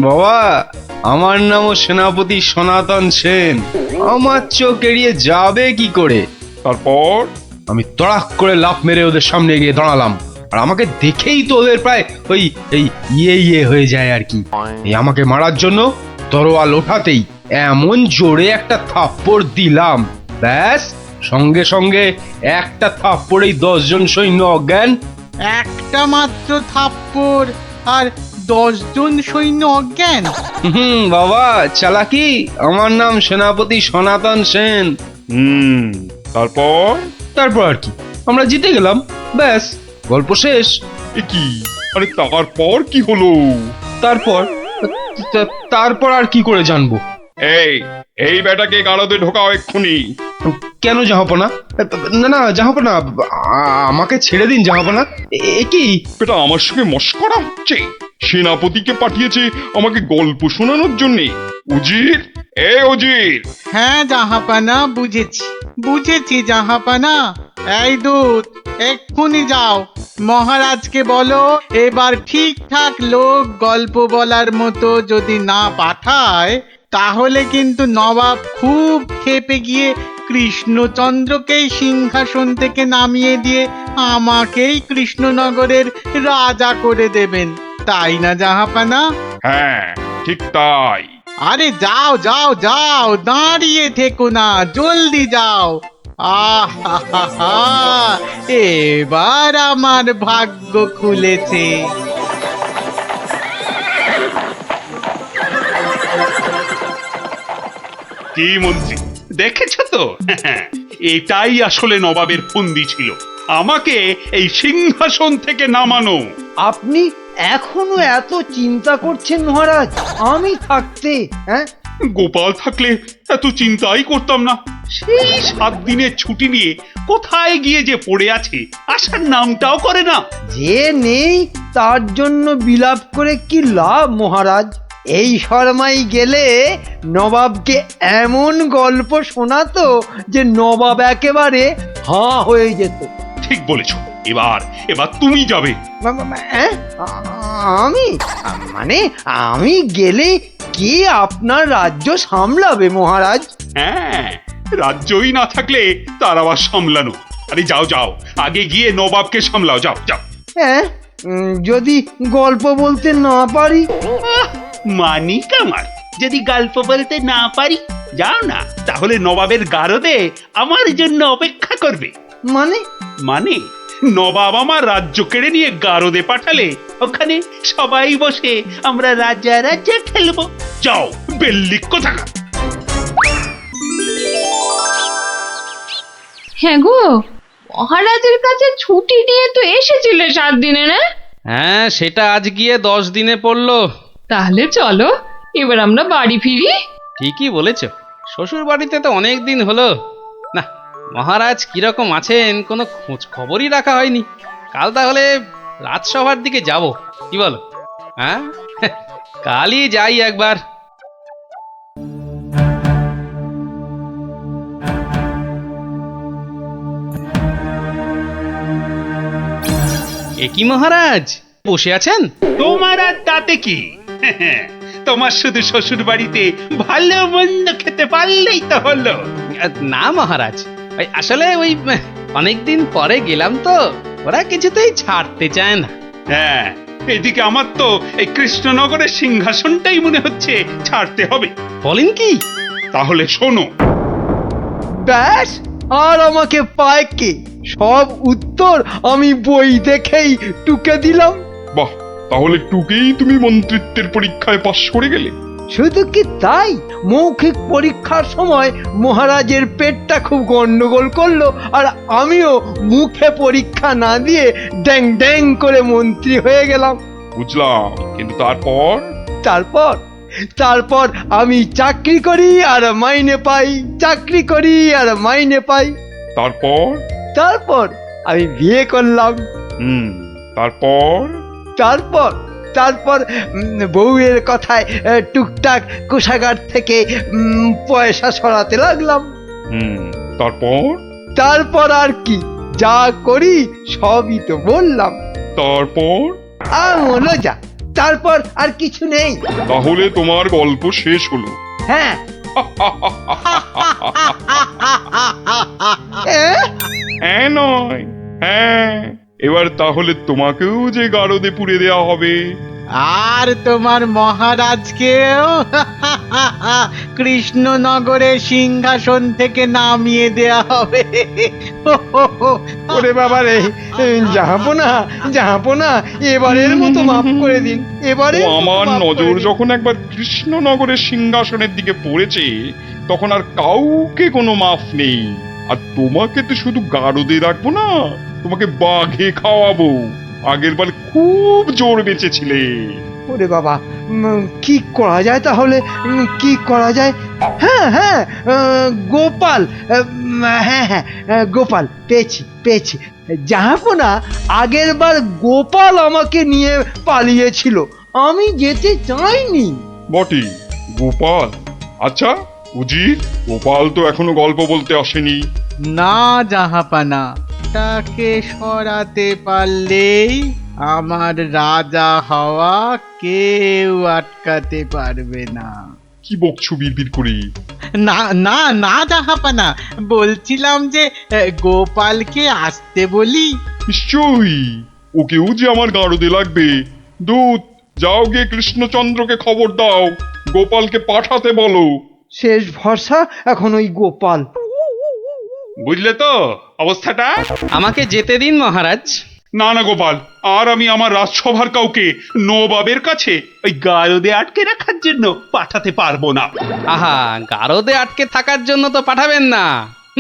বাবা, আমার নামও সেনাপতি সনাতন সেন, আমার চোখ এড়িয়ে যাবে কি করে? তারপর? আমি তড়াক করে লাফ মেরে ওদের সামনে গিয়ে দাঁড়ালাম, আর আমাকে দেখেই তো ওদের প্রায় ওই এই ইয়ে হয়ে যায় আর কি। এই আমাকে মারার জন্য তরোয়াল ওঠাতেই এমন জোরে একটা থাপ্পড় দিলাম, ব্যাস সঙ্গে সঙ্গে একটা থাপ্পড়েই 10 জন সৈন্য অজ্ঞান। একটা মাত্র থাপ্পড় আর 10 জন সৈন্য অজ্ঞান? বাবা, চালাকি। আমার নাম সেনাপতি সনাতন সেন। তারপর? তারপর আর কি, আমরা জিতে গেলাম, ব্যাস গল্প শেষ। এ কি? আরে তারপর কি হলো? তারপর আর কি করে জানবো? এই বেটাকে গারদে ঢোকাও এক্ষুনি। কেন জাহাপনা? না না জাহাপনা, আমাকে ছেড়ে দিন জাহাপনা। এ কি? বেটা আমার সঙ্গে মশকরা হচ্ছে? সেনাপতিকে পাঠিয়েছে আমাকে গল্প শোনানোর জন্যে। উজির, উজির। হ্যাঁ জাহাপানা, বুঝেছি বুঝেছি জাহাপানা। এই দূত, এক্ষুনি যাও, মহারাজকে বলো এবার ঠিকঠাক লোক গল্প বলার মতো যদি না পাঠায় তাহলে কিন্তু নবাব খুব ক্ষেপে গিয়ে কৃষ্ণচন্দ্রকেই সিংহাসন থেকে নামিয়ে দিয়ে আমাকেই কৃষ্ণনগরের রাজা করে দেবেন, তাই না জাহাপানা? হ্যাঁ, ঠিক তাই। আরে যাও যাও যাও, দাঁড়িয়ে থেকো না, জলদি যাও। আহা, এবার আমার ভাগ্য খুলেছে। কি মন্ত্রী, দেখেছো তো? এটাই আসলে নবাবের ফন্দি ছিল, আমাকে এই সিংহাসন থেকে নামানো। আপনি এখনো এত চিন্তা করছেন মহারাজ আমি থাকতে? হ্যাঁ, গোপাল থাকলে এত চিন্তাই করতাম না। সেই 7 দিনের ছুটি নিয়ে কোথায় গিয়ে যে পড়ে আছে, আসার নামটাও করে না। যে নেই তার জন্য বিলাপ করে কি লাভ মহারাজ? এই শর্মাই গেলে নবাবকে এমন গল্প শোনাতো যে নবাব একেবারে হাঁ হয়ে যেত। ঠিক বলেছ। এবার এবার তুমি যাবে। হ্যাঁ? আমি মানে আমি গেলে কে আপনার রাজ্য সামলাবে মহারাজ? হ্যাঁ, রাজ্যই না থাকলে তার আবার সামলানো। আরে যাও যাও, আগে গিয়ে নবাবকে সামলাও, যাও যাও। হ্যাঁ, যদি গল্প বলতে না পারি? মানি কামাল, যদি গল্প বলতে না পারি, যাও না, তাহলে নবাবের গারদে আমার জন্য অপেক্ষা করবে। মানে? মানে নবাব আমার রাজ্য কেড়ে নিয়ে গারদে পাঠালে ওখানে সবাই বসে আমরা রাজা রাজা খেলবো। যাও, বেল্লি কোথাকার। হ্যাঁ গো, মহারাজের কাছে ছুটি নিয়ে তো এসেছিলে 7 দিনে, না? হ্যাঁ, সেটা আজ গিয়ে 10 দিনে পড়লো। তাহলে চলো এবার আমরা বাড়ি ফিরি। ঠিকই বলেছ, শ্বশুর বাড়িতে তো অনেক দিন হলো। না, মহারাজ কিরকম আছেন কোনো খোঁজ খবরই রাখা হয়নি। কাল তাহলে রাজসভার দিকে যাব, কি বলো? হ্যাঁ, কালই যাই একবার। এ কি মহারাজ, বসে আছেন? তোমার আর তাতে কি? তোমার শুধু শ্বশুর বাড়িতে ভালো মন্দ খেতে পারলেই তো হলো। না মহারাজ, আসলে ওই অনেকদিন পরে গেলাম তো, ওরা কিছুতেই ছাড়তে চায় না। হ্যাঁ, এদিকে আমার তো এই কৃষ্ণনগরের সিংহাসনটাই মনে হচ্ছে ছাড়তে হবে। বলেন কি? তাহলে শোনো। ব্যাস, আর আমাকে পায় কে? সব উত্তর আমি বই দেখেই টুকে দিলাম। বাহ, তাহলে টুকেই তুমি মন্ত্রিত্বের পরীক্ষায় পাশ করে গেলে? শুধু কি তাই, মৌখিক পরীক্ষার সময় মহারাজের পেটটা খুব গন্ডগোল করলো, আর আমিও মুখে পরীক্ষা না দিয়ে ড্যাং ড্যাং করে মন্ত্রী হয়ে গেলাম। বুঝলাম, কিন্তু তারপর? তারপর তারপর আমি চাকরি করি আর মাইনে পাই, চাকরি করি আর মাইনে পাই। তারপর? তারপর আমি বিয়ে করলাম। তারপর? তারপর তারপর বউয়ের কথায় টুকটাক কোষাগার থেকে পয়সা সরাতে লাগলাম। তারপর? তারপর আর কি, যা করি সবই তো বললাম। তারপর? আমলো যা, তারপর আর কিছু নেই। তাহলে তোমার গল্প শেষ হলো? হ্যাঁ। হ্যাঁ নয়, হ্যাঁ। এবার তাহলে তোমাকেও যে গারদে পুড়ে দেওয়া হবে। আর তোমার মহারাজকেও কৃষ্ণনগরের সিংহাসন থেকে নামিয়ে দেয়া হবে। ওরে বাবা রে, জাহাপনা, এবারের মতো মাফ করে দিন। এবারে আমার নজর যখন একবার কৃষ্ণনগরের সিংহাসনের দিকে পড়েছে, তখন আর কাউকে কোনো মাফ নেই। আর তোমাকে তো শুধু গারদে রাখবো না, তোমাকে বাঘে খাওয়াবো। আগের বার খুব জোর বেঁচেছিলে। ওরে বাবা, কি করা যায় তাহলে? কি করা যায়? হ্যাঁ হ্যাঁ, গোপাল, হ্যাঁ হ্যাঁ, গোপাল পেয়েছি। জাহাপনা, আগের বার গোপাল আমাকে নিয়ে পালিয়েছিল, আমি যেতে চাইনি। বটে, গোপাল? আচ্ছা উজির, গোপাল তো এখনো গল্প বলতে আসেনি। না জাহাপানা, তাকে সরাতে পারলেই আমার রাজা হওয়া কেউ আটকাতে পারবে না। কি বকছো বিড়বিড় করে? না না না জাহাপানা, বলছিলাম যে গোপালকে আসতে বলি। নিশ্চয়ই, ওকেও যে আমার গারদে লাগবে। দূত, যাও গিয়ে কৃষ্ণচন্দ্রকে খবর দাও, গোপালকে পাঠাতে বলো। শেষ ভরসা এখন ওই গোপাল। বুঝলে তো অবস্থাটা? আমাকে যেতে দিন মহারাজ। না না গোপাল, আর আমি আমার রাজসভার কাউকে নবাবের কাছে ওই গারদে আটকে রাখার জন্য পাঠাতে পারবো না। আহা, গারদে আটকে থাকার জন্য তো পাঠাবেন না,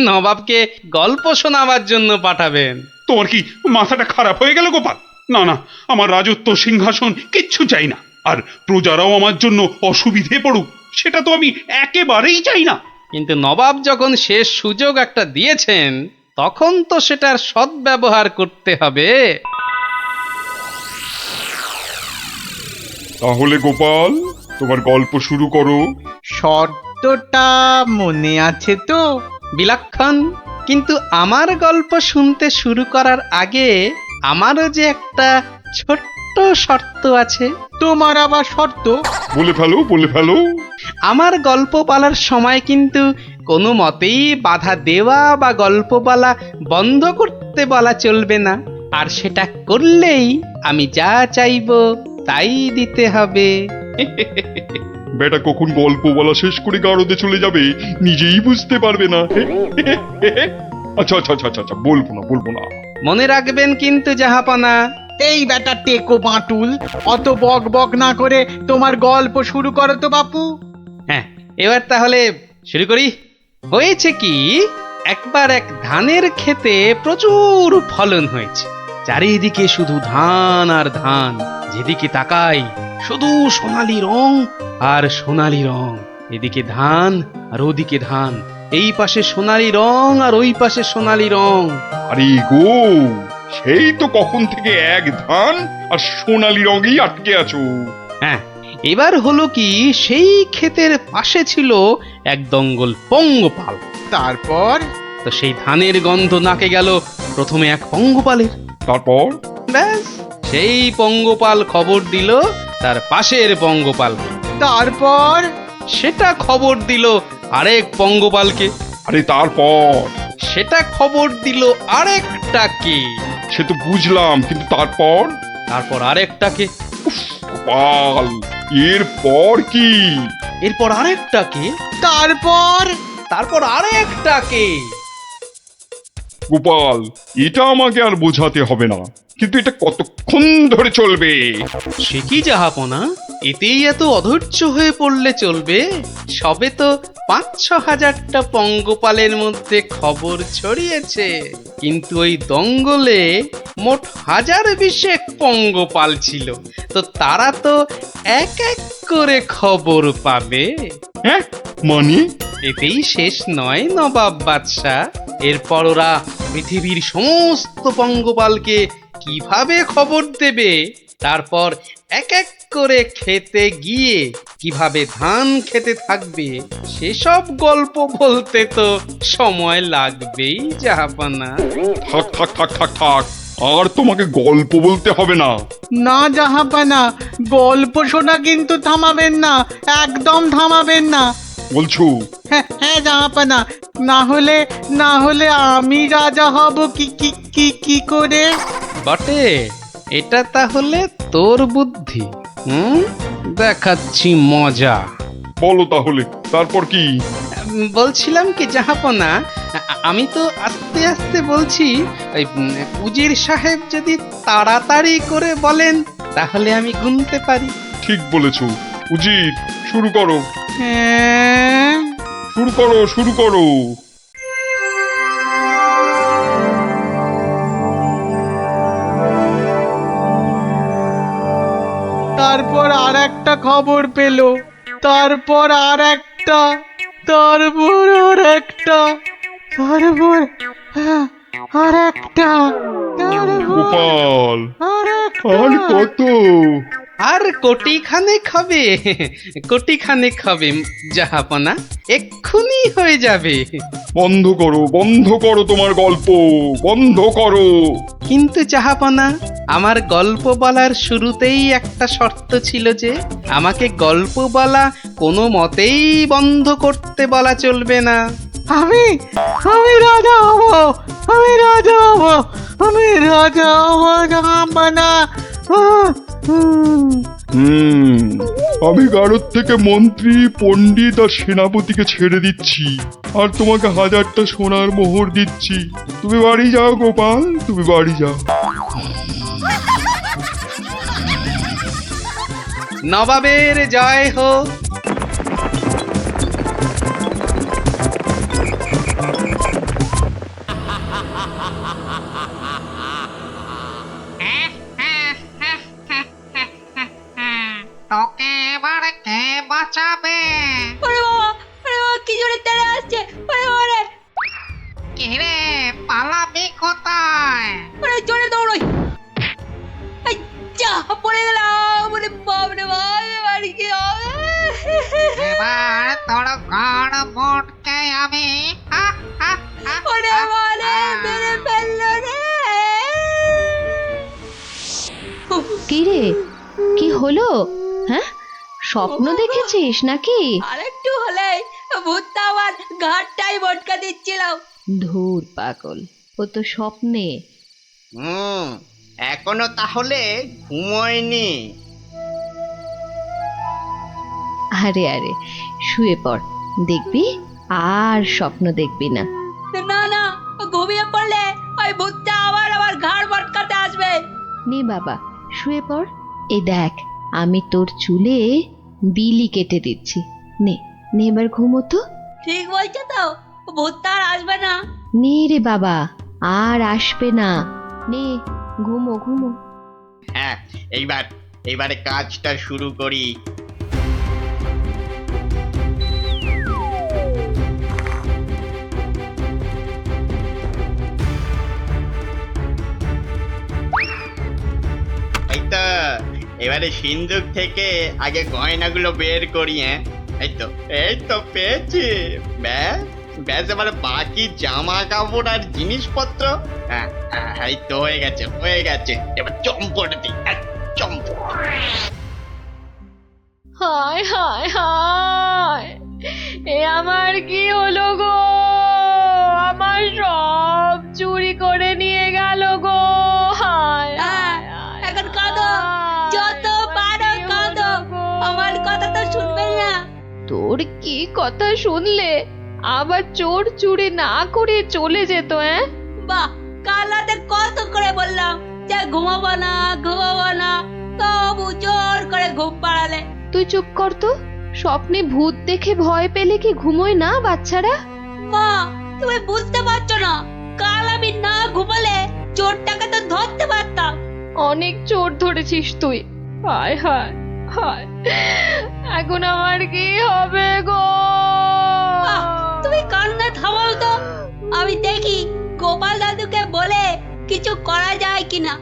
নবাবকে গল্প শোনাবার জন্য পাঠাবেন। তোমার কি মাথাটা খারাপ হয়ে গেল গোপাল? না না, আমার রাজত্ব সিংহাসন কিচ্ছু চাই না। আর প্রজারাও আমার জন্য অসুবিধে পড়ুক, সেটা তো আমি একেবারেই চাই না। কিন্তু নবাব যখন শেষ সুযোগ একটা দিয়েছেন, তখন তো সেটার সদ্ব্যবহার করতে হবে। তাহলে গোপাল, তোমার গল্প শুরু করো। শর্তটা মনে আছে তো? বিলক্ষণ। কিন্তু আমার গল্প শুনতে শুরু করার আগে আমারও যে একটা ছোট্ট শর্ত আছে। তোমার আবার শর্ত? বলে ফেলো, বলে ফেলো। আমার গল্প বলার সময় কিন্তু কোনো মতেই বাধা দেওয়া বা গল্প বলা বন্ধ করতে বলা চলবে না। আর সেটা করলেই আমি যা চাইবো তাই দিতে হবে। বেটা কখন গল্প বলা শেষ করে গারদে চলে যাবে নিজেই বুঝতে পারবে না। আচ্ছা আচ্ছা আচ্ছা আচ্ছা, বলবো না, বলবো না। মনে রাখবেন কিন্তু জাহাপনা। এই বেটা টেকো বাঁটুল, অত বক বক না করে তোমার গল্প শুরু করো তো বাপু। হ্যাঁ, এবার তাহলে শুরু করি। হয়েছে কি, একবার এক ধানের ক্ষেতে প্রচুর ফলন হয়েছে। চারিদিকে শুধু ধান আর ধান, যেদিকে তাকাই শুধু সোনালী রং আর সোনালী রং। এদিকে ধান আর ওদিকে ধান, এই পাশে সোনালী রং আর ওই পাশে সোনালী রং। আরে গো, সেই তো কখন থেকে এক ধান আর সোনালী রঙেই আটকে আছো। হ্যাঁ, এবার হলো কি, সেই ক্ষেতের পাশে ছিল এক দঙ্গল পঙ্গপাল। তারপর? তো সেই ধানের গন্ধ নাকে গেল প্রথমে এক পঙ্গপালের। তারপর? ব্যাস, সেই পঙ্গপাল খবর দিল তার পাশের পঙ্গপাল। তারপর? সেটা খবর দিল আরেক পঙ্গপালকে। আরে তারপর? সেটা খবর দিল আরেকটাকে। সে তো বুঝলাম, কিন্তু তারপর? তারপর আরেকটাকে। গোপাল, এরপর কি? এরপর আরেকটাকে। তারপর? তারপর আরেকটাকে। গোপাল, এটা আমাকে আর বোঝাতে হবে না, কিন্তু এটা কতক্ষণ ধরে চলবে? সে কি জাহাপনা, এতেই এত অধৈর্য হয়ে পড়লে চলবে? সবে তো ৫-৬ হাজারটা পঙ্গপালের মধ্যে খবর ছড়িয়েছে, কিন্তু ওই দঙ্গলে মোট ১০২০ পঙ্গপাল ছিল। তো তারা তো এক এক করে খবর পাবে। হ্যাঁ, মানে? এতেই শেষ নয় নবাব বাদশাহ। এরপর ওরা পৃথিবীর সমস্ত পঙ্গপালকে কিভাবে খবর দেবে, তারপর এক এক করে খেতে গিয়ে কিভাবে ধান খেতে থাকবে, সেসব গল্প বলতে তো সময় লাগবেই জাহাপনা। থাক থাক থাক থাক থাক, আর তোমাকে গল্প বলতে হবে না। না জাহাপানা, গল্প শোনা কিন্তু থামাবেন না, একদম থামাবেন না। বলছো? হ্যাঁ হ্যাঁ জাহাপানা, না হলে আমি রাজা হব কি কি কি কি করে? বটে, এটা তাহলে তোর বুদ্ধি। দেখাচ্ছি মজা। বলো তাহলে, তারপর কি? বলছিলাম কি জাহাপনা, আমি তো আস্তে আস্তে বলছি। ওই উজির সাহেব যদি তাড়াতাড়ি করে বলেন তাহলে আমি গুনতে পারি। ঠিক বলেছো। উজির, শুরু করো। হ্যাঁ, শুরু করো, শুরু করো। তারপর আর একটা খবর পেলো, তারপর আর একটা, তারপর আর একটা, তারপর আর একটা, গোপাল, আর আর কত? আর কোটি খানেক হবে, কোটি খানেক হবে জাহাপনা, এক্ষুনি হয়ে যাবে। বন্ধ করো, বন্ধ করো তোমার গল্প, বন্ধ করো। কিন্তু জাহাপনা, আমার গল্প বলার শুরুতেই একটা শর্ত ছিল যে আমাকে গল্প বলা কোনো মতেই বন্ধ করতে বলা চলবে না। আমি রাজা হব, আমি রাজা হব, আমি রাজা হব জাহাপানা। আমি গারদ থেকে মন্ত্রী, পণ্ডিত আর সেনাপতিকে ছেড়ে দিচ্ছি, আর তোমাকে ১০০০টা সোনার মোহর দিচ্ছি। তুমি বাড়ি যাও গোপাল, তুমি বাড়ি যাও। নবাবের জয় হোক। তোকে এবার কে বাঁচাবে? কি জোরে তেড়ে আসছে! ওরে ওরে কিরে, পালাবি কোথায়? ওরে, জোরে দৌড়ই! যা পড়ে গেলাম! ওরে বাপ রে বাপ, বাড়ি কি হবে? ওরে বলে মেরে ফেললো রে। কি রে, কি হলো? হ্যাঁ, স্বপ্ন দেখেছিস নাকি? আরেকটু হলে ভূতটা আমার ঘাটটাই বটকা দিচ্ছিল। ধুর পাগল, ও তো স্বপ্নে। এখনো তাহলে ঘুমোয়নি। আরে আরে, শুয়ে পড়, দেখবি আর স্বপ্ন দেখবি না। না না, ঘুমিয়ে পড়লে ওই ভূতটা আবার আমার ঘাড় বটকাতে আসবে। নে বাবা, শুয়ে পড়। এই দেখ, আমি তোর চুলে বিলি কেটে দিচ্ছি। নে নে, এবার ঘুমো তো। ঠিক বলছো তো, ভূতটা আর আসবে না। নে রে বাবা, আর আসবে না। নে, ঘুমো ঘুমো। হ্যাঁ, এইবারে কাজটা শুরু করি। এই তো, এবারে সিন্দুক থেকে আগে গয়নাগুলো বের করি। হ্যাঁ, এই তো পেয়েছি। ব্যাস ব্যাস, এবারে বাকি জামা কাপড় আর জিনিসপত্র। হ্যাঁ, এই তো হয়ে গেছে। এবার চম্পট দিই, চম্পট। হায় হায় হায়, এ আমার কি হলো গো? আমার সব চুরি করে নিয়ে গেল গো। হায় হায় হায়, এখন কাঁদো, যত পারো কাঁদো, আমার কথা তো শুনবে না। তোর কি কথা শুনলে আবার চোর চুরি না করে চলে যেত? বাহ, কাল রাতে কত করে বললাম যে ঘুমাবো না, তবু জোর করে ঘুম পাড়ালে। তুই চুপ কর তো। স্বপ্নে ভূত দেখে ভয় পেলে কি ঘুমোয় না বাচ্চারা? মা, তুমি বুঝতে পারছো না, কাল আমি না ঘুমালে চোরটাকে তো ধরতে পারতাম। অনেক চোর ধরেছিস তুই। হায় হায় হায়, এখন আমার কি হবে গো? তুমি কান্না থামাও তো, আমি দেখি গোপাল দাদুকে বলে কিছু করা যায় কিনা।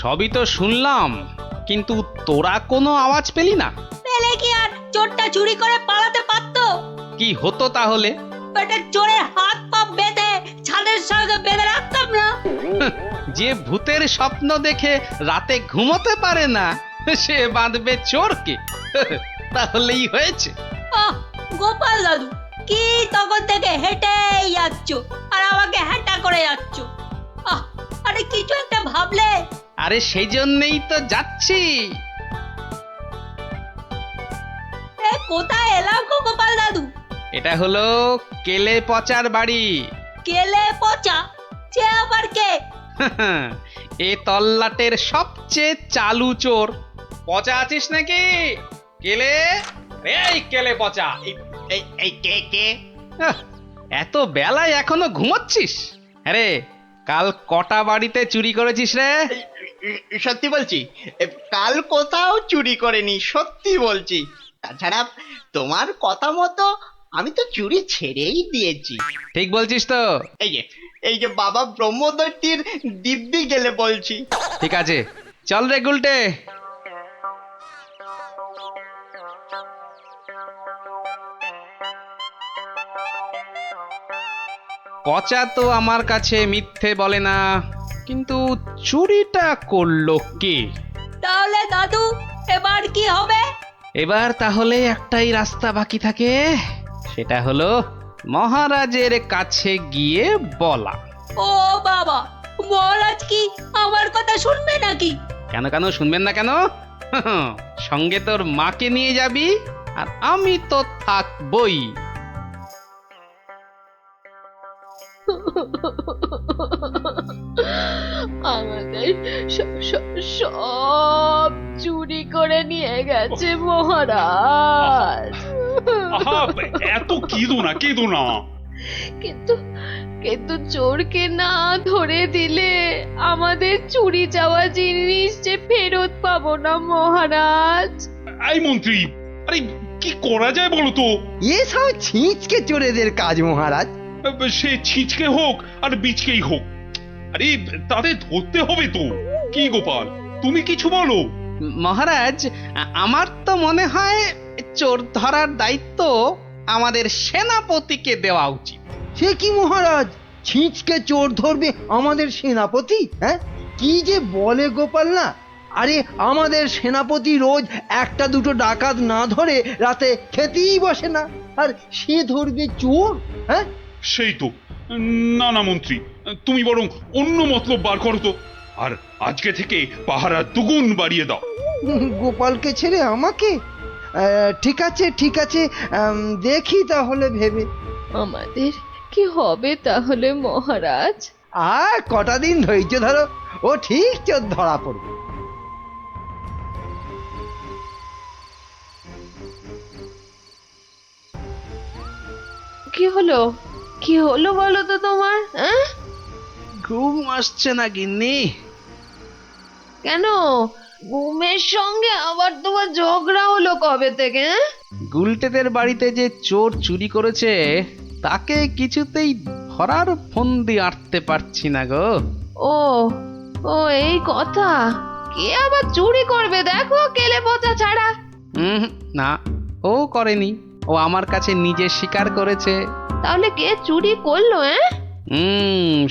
সবই তো শুনলাম, কিন্তু তোরা কোনো আওয়াজ পেলি না? পেলে কি আর চোরটা চুরি করে পালাতে পারতো? কি হতো তাহলে? পেটের চোরের হাত পা বেঁধে ছাদের সঙ্গে বেঁধে রাখতাম না। যে ভূতের স্বপ্ন দেখে রাতে ঘুমোতে পারে না, সে বাঁধবে চোরকে। তাহলেই হয়েছে। গোপাল দাদু, কি তখন থেকে হেঁটেই যাচ্ছ আর আমাকে হেঁটা করে যাচ্ছ? আরে কিছু একটা ভাবলে। আরে সেই জন্যই তো যাচ্ছি। কোথায় এলাম গো গোপাল দাদু? এটা হলো কেলে পচার বাড়ি। কেলে পচা? সে আবার কে? এ তল্লাটের সবচেয়ে চালু চোর। পচা আছিস নাকি? কেলে, এই কেলে পচা। এই কে? এত বেলায় এখনো ঘুমোচ্ছিস? আরে কাল কটা বাড়িতে চুরি করেছিস রে? সত্যি বলছি, কাল কোথাও চুরি করেনি, সত্যি বলছি। তাছাড়া তোমার কথা মতো আমি তো চুরি ছেড়েই দিয়েছি। ঠিক বলছিস তো? এই যে বাবা ব্রহ্মদৈত্যের দিব্যি গেলে বলছি। ঠিক আছে, চল রে গুলটে। পচা তো আমার কাছে মিথ্যে বলে না, কিন্তু চুরিটা করলো কে? তাহলে দাদু এবার কি হবে? এবার তাহলে একটাই রাস্তা বাকি থাকে, সেটা হলো মহারাজের কাছে গিয়ে বলা। ও বাবা, মহারাজ কি আমার কথা শুনবে নাকি? কেন কেন শুনবেন না কেন? সঙ্গে তোর মাকে নিয়ে যাবি, আর আমি তো থাকবই। আমাদের সব চুরি করে নিয়ে গেছে মহারাজ। এত কেঁদো না। কিন্তু চোরকে না ধরে দিলে আমাদের চুরি যাওয়া জিনিস যে ফেরত পাবো না মহারাজ। এই মন্ত্রী, আরে কি করা যায় বলো তো? এসব ছিঁচকে চোরেদের কাজ মহারাজ। সে ছিচকে হোক আর বিচকেই হোক, আরে তাদের ধরতে হবে তো। কি গোপাল, তুমি কিছু বলো। মহারাজ, আমার তো মনে হয় চোর ধরার দায়িত্ব আমাদের সেনাপতিকে দেওয়া উচিত। সে কি মহারাজ, ছিঁচকে চোর ধরবে আমাদের সেনাপতি? হ্যাঁ, কি যে বলে গোপাল না। আরে আমাদের সেনাপতি রোজ একটা দুটো ডাকাত না ধরে রাতে খেতেই বসে না, আর সে ধরবে চোর? হ্যাঁ, সেই তো। না না মন্ত্রী, তুমি বরং অন্য মতলব বার করো তো, আর আজকে থেকে পাহারা দুগুণ বাড়িয়ে দাও। গোপালকে ছেড়ে আমাকে? ঠিক আছে ঠিক আছে, দেখি তাহলে ভেবে। আমাদের কি হবে তাহলে মহারাজ? আর কটা দিন ধৈর্য ধরো, ও ঠিক চোর ধরা পড়বে। কি হলো, কি হলো বলো তো তোমার? হ্যাঁ, ঘুম আসছে না গিন্নি? কেন ঘুমের সঙ্গে আবার তোমার ঝগড়া হলো কবে থেকে? হ্যাঁ? গুলটেদের বাড়িতে যে চোর চুরি করেছে তাকে কিছুতেই ধরার ফন্দি আঁটতে পারছি না গো। ও ও এই কথা। কে আবার চুরি করবে দেখো, কেলে পচা ছাড়া। না, ও করেনি, ও আমার কাছে নিজে স্বীকার করেছে। তাহলে কে চুরি করলো?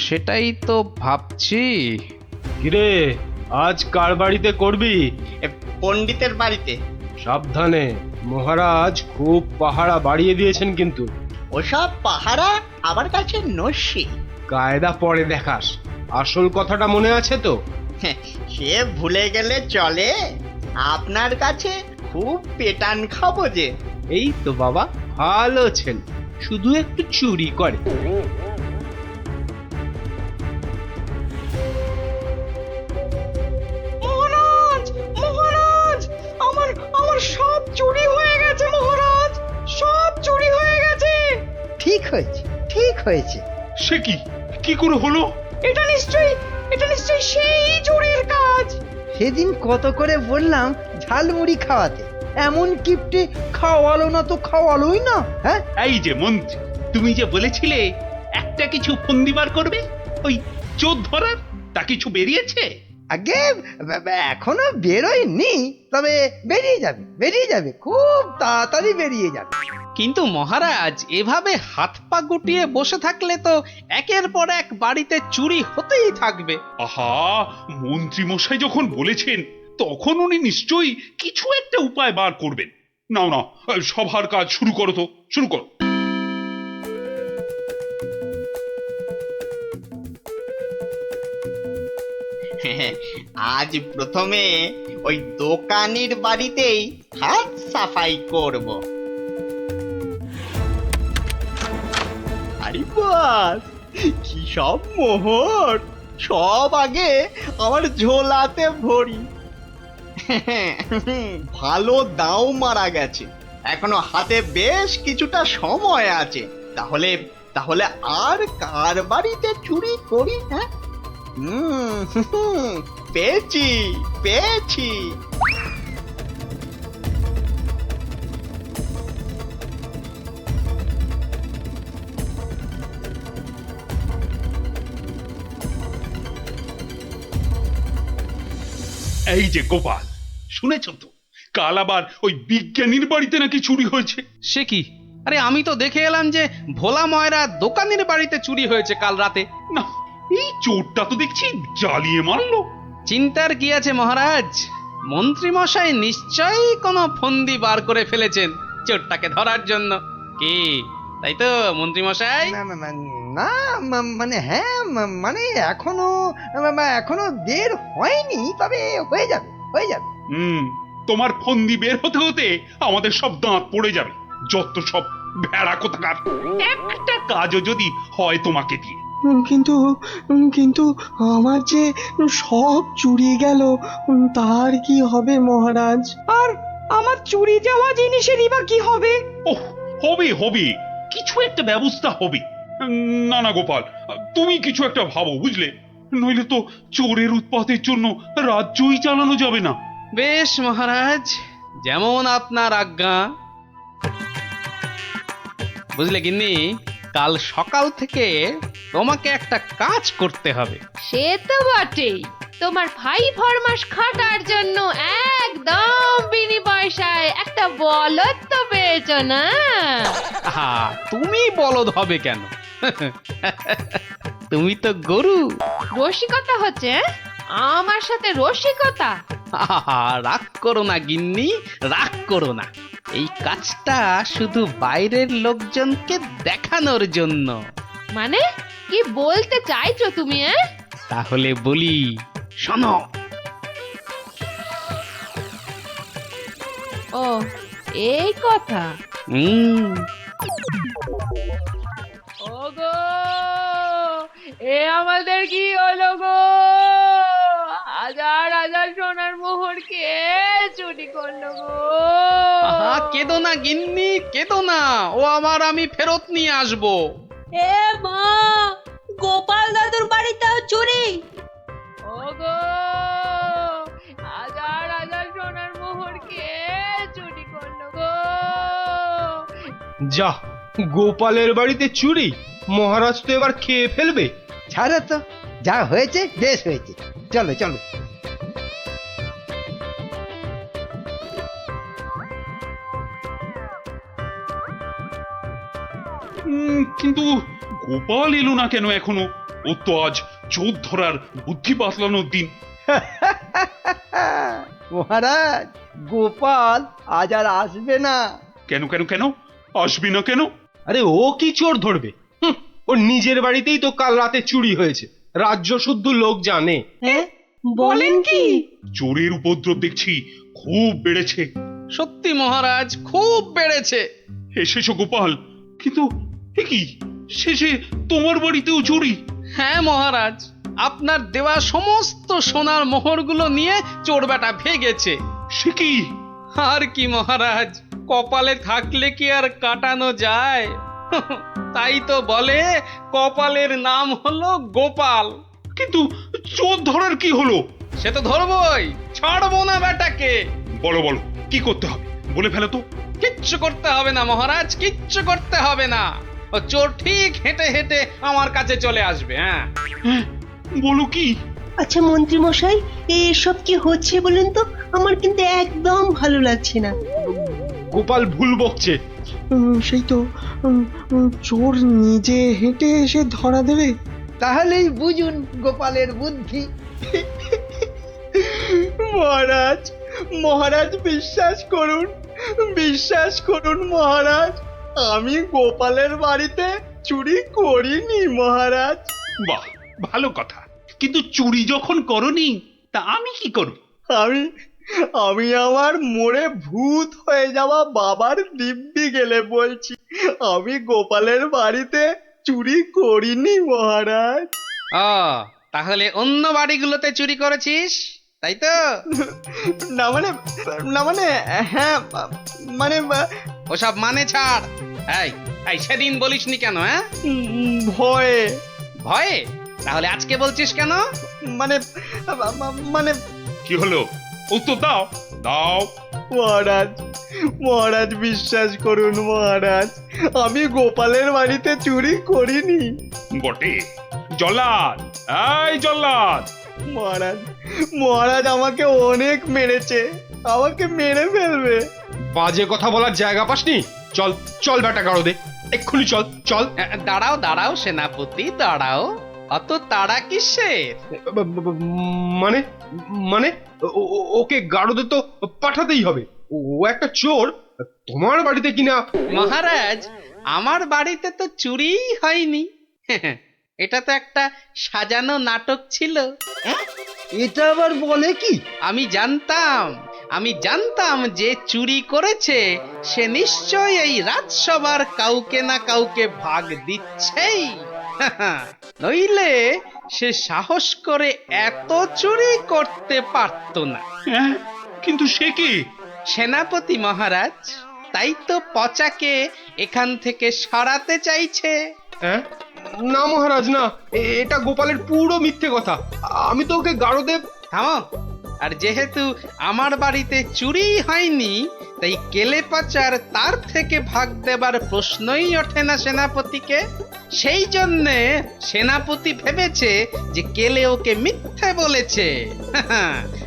সেটাই তো ভাবছি। কিরে, আজ কার বাড়িতে করবি? পণ্ডিতের বাড়িতে। সাবধানে, মহারাজ খুব পাহারা বাড়িয়ে দিয়েছেন কিন্তু। ওসব পাহারা আমার কাছে নস্যি। কায়দা পরে দেখাস, আসল কথাটা মনে আছে তো? সে ভুলে গেলে চলে? আপনার কাছে খুব পেটান খাবো যে। এই তো বাবা, ভালো ছেলে, শুধু একটু চুরি করে। মহারাজ, মহারাজ, আমার আমার সব চুরি হয়ে গেছে মহারাজ, সব চুরি হয়ে গেছে। ঠিক হয়েছে, ঠিক হয়েছে। সে কি, কি করে হলো? এটা নিশ্চয়ই সেই চোরের কাজ। সেদিন কত করে বললাম ঝালমুড়ি খাওয়াতে, এমন কিপটে খাওয়ালো না তো খাওয়ালোই না। হ্যাঁ, এই যে মন্ত্রী, তুমি যে বলেছিলে একটা কিছু ফন্দি বার করবে ওই চোর ধরার, তা কিছু বেরিয়েছে? আগে এখনো বেরোয়নি, তবে বেরিয়ে যাবে, বেরিয়ে যাবে, খুব তাড়াতাড়ি বেরিয়ে যাবে। কিন্তু মহারাজ, এভাবে হাত পা গুটিয়ে বসে থাকলে তো একের পর এক বাড়িতে চুরি হতেই থাকবে। আহা, মন্ত্রী মশাই যখন বলেছেন তখন উনি নিশ্চয়ই কিছু একটা উপায় বার করবেন। নাও না, সভার কাজ শুরু করো তো, শুরু করো। আজ প্রথমে ওই দোকানির বাড়িতেই হাত সাফাই করব। আরে বাস, কি সব মোহর! সব আগে আমার ঝোলাতে ভরি। ভালো দাও মারা গেছে, এখনো হাতে বেশ কিছুটা সময় আছে। তাহলে তাহলে আর কার বাড়িতে চুরি করি? হ্যাঁ, পেয়েছি পেয়েছি। এই যে গোপাল, শুনেছ তো কাল আবার ওই বিজ্ঞানীর বাড়িতে নাকি চুরি হয়েছে? সে কি? আরে আমি তো দেখে এলাম যে ভোলা ময়রা দোকানের বাড়িতে চুরি হয়েছে কাল রাতে। না, এই চোরটা তো দেখছি জ্বালিয়ে মারলো। চিন্তার কি আছে মহারাজ, মন্ত্রী মশাই নিশ্চয়ই কোনো ফন্দি বার করে ফেলেছেন চোরটাকে ধরার জন্য। কি তাই তো মন্ত্রী মশাই? না মানে হ্যাঁ, মানে এখনো বের হয়নি, তবে হয়ে যাবে, হয়ে যাবে। তোমার ফন্দি বের হতে হতে আমাদের সব দাঁত পড়ে যাবে, যত সব ভেড়া কোথাকার। একটা কাজও যদি হয় তোমাকে দিয়ে। কিন্তু কিন্তু আমার যে সব চুরি গেল, তার কি হবে মহারাজ? আর আমার চুরি যাওয়া জিনিসেরই বা কি হবে? ওহ, হবে হবে, কিছু একটা ব্যবস্থা হবে। না না গোপাল, তুমি কিছু একটা ভাবো, বুঝলে? নইলে তো চোরের উৎপাতের জন্য রাজ্যই চালানো যাবে না। বেশ মহারাজ, যেমন আপনার আজ্ঞা। বুঝলে গিন্নি, কাল সকাল থেকে তোমাকে একটা কাজ করতে হবে। সে তো বটেই, তোমার ভাই ফরমাস খাটার জন্য একদম বিনি পয়সায় একটা বলদ তো পেয়েছো না? আহা, তুমি বলদ হবে কেন? তুমি তো গরু। রসিকতা হচ্ছে? আমার সাথে রসিকতা? আহা, রাগ করো না গিন্নি, রাগ করো না। এই কাজটা শুধু বাইরের লোকজনকে দেখানোর জন্য। মানে কি বলতে চাইছো তুমি? তাহলে বলি, শোনো। ও, এই কথা। ওগো, এ আমাদের কি হলো গো? হাজার হাজার সোনার মোহর কে চুরি করলো গো? আহা, কেঁদো না গিন্নি, কেঁদো না। ও আমি ফেরত নিয়ে আসবো। এ মা, গোপাল দাদুর বাড়িতেও চুরি? ওগো, হাজার হাজার সোনার মোহর কে চুরি করলো গো? যা, গোপালের বাড়িতে চুরি? মহারাজ তো এবার খেয়ে ফেলবে। ছাড়ো তো, যা হয়েছে বেশ হয়েছে, চলো চলো। কিন্তু গোপাল এলো না কেন এখনো? ও তো আজ চোর ধরার বুদ্ধি বাতলানোর দিন। মহারাজ, গোপাল আজ আর আসবে না। কেন কেন কেন আসবি না কেন? আরে ও কি চোর ধরবে? ওর নিজের বাড়িতেই তো কাল রাতে চুরি হয়েছে, রাজ্য শুদ্ধ লোক জানে। বলেন কি? চোরের উপদ্রব দেখছি খুব বেড়েছে। সত্যি মহারাজ, খুব বেড়েছে। এসেছো গোপাল, কিন্তু এ কি, শেষে তোমার বাড়িতেও চুরি? হ্যাঁ মহারাজ, আপনার দেওয়া সমস্ত সোনার মোহরগুলো নিয়ে চোর বেটা ভেগেছে। সে কি? আর কি মহারাজ, কপালে থাকলে কি আর কাটানো যায়? তাই তো বলে কপালের নাম হলো গোপাল। কিন্তু চোর ধরার কি হলো? সে তো ধরবই, ছাড়বো না বেটাকে। বলো বলো, কি করতে হবে বলে ফেলো তো। কিচ্ছু করতে হবে না মহারাজ, কিচ্ছু করতে হবে না। ও চোর ঠিক হেঁটে হেঁটে আমার কাছে চলে আসবে। হ্যাঁ, বলো কি? আচ্ছা মন্ত্রী মশাই, এসব কি হচ্ছে বলেন তো? আমার কিন্তু একদম ভালো লাগছে না। গোপাল ভুল বকছে। সেই তো, চোর নিজে হেঁটে এসে ধরা দেবে। তাহলেই বুঝুন গোপালের বুদ্ধি। মহারাজ, মহারাজ বিশ্বাস করুন, বিশ্বাস করুন মহারাজ, আমি গোপালের বাড়িতে চুরি করিনি মহারাজ। বাহ, ভালো কথা। কিন্তু চুরি যখন করনি, তা আমি কি করব? আমি আমার মোড়ে ভূত হয়ে যাওয়া বাবার দিব্যি গেলে বলছি, আমি গোপালের বাড়িতে চুরি করিনি মহারাজ। তাহলে অন্য বাড়িগুলোতে চুরি করেছিস, তাই তো? না মানে হ্যাঁ, মানে ওসব মানে ছাড়। এই সেদিন বলিসনি কেন? হ্যাঁ, ভয়ে। ভয়ে? তাহলে আজকে বলছিস কেন? মানে মানে কি হলো? উত্তর দাও, দাও। মহারাজ, মহারাজ বিশ্বাস করুন মহারাজ, আমি গোপালের বাড়িতে চুরি করিনি। বটে? জল্লাদ, এই জল্লাদ! মহারাজ, মহারাজ আমাকে অনেক মেরেছে, আমাকে মেরে ফেলবে। বাজে কথা বলার জায়গা পাসনি? চল চল বেটা গাড়ো দে, এক্ষুনি চল চল। দাঁড়াও দাঁড়াও সেনাপতি, দাঁড়াও। অত তাড়া কিসের? মানে মানে ওকে গাড়োদে তো পাঠাতেই হবে। ও একটা চোর, তোমার বাড়িতে কিনা। মহারাজ, আমার বাড়িতে তো চুরিই হয়নি। এটা তো একটা সাজানো নাটক ছিল। এটা আবার বলে কি? আমি জানতাম যে চুরি করেছে সে নিশ্চয়ই এই রাজসভার কাউকে না কাউকে ভাগ দিচ্ছেই। নইলে সে সাহস করে এত চুরি করতে পারত না। কিন্তু সে কি? সেনাপতি মহারাজ, তাই তো পচাকে এখান থেকে সরাতে চাইছে। না মহারাজ না, এটা গোপালের পুরো মিথ্যে কথা। আমি তো ওকে গাড়োদেব। থামো, আর যেহেতু আমার বাড়িতে চুরি হয়নি, তাই কেলে পাচার তার থেকে ভাগ দেবার প্রশ্নই ওঠে না সেনাপতিকে। সেই জন্যে সেনাপতি ভেবেছে যে কেলে ওকে মিথ্যে বলেছে।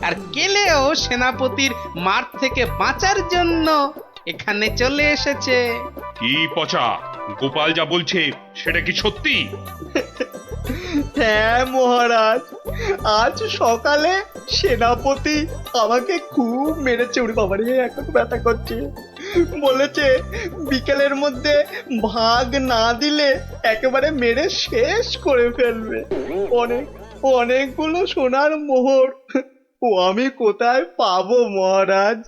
আর কেলেও সেনাপতির মার থেকে বাঁচার জন্য এখানে চলে এসেছে। কি পচা, গোপাল যা বলছে সেটা কি সত্যি? হ্যাঁ মহারাজ, আজ সকালে সেনাপতি আমাকে খুব মেরেছে। উড়ি বাবারে, এখন ব্যথা করছে। বলেছে বিকেলের মধ্যে ভাগ না দিলে একেবারে মেরে শেষ করে ফেলবে। অনেকগুলো সোনার মোহর ও আমি কোথায় পাবো মহারাজ?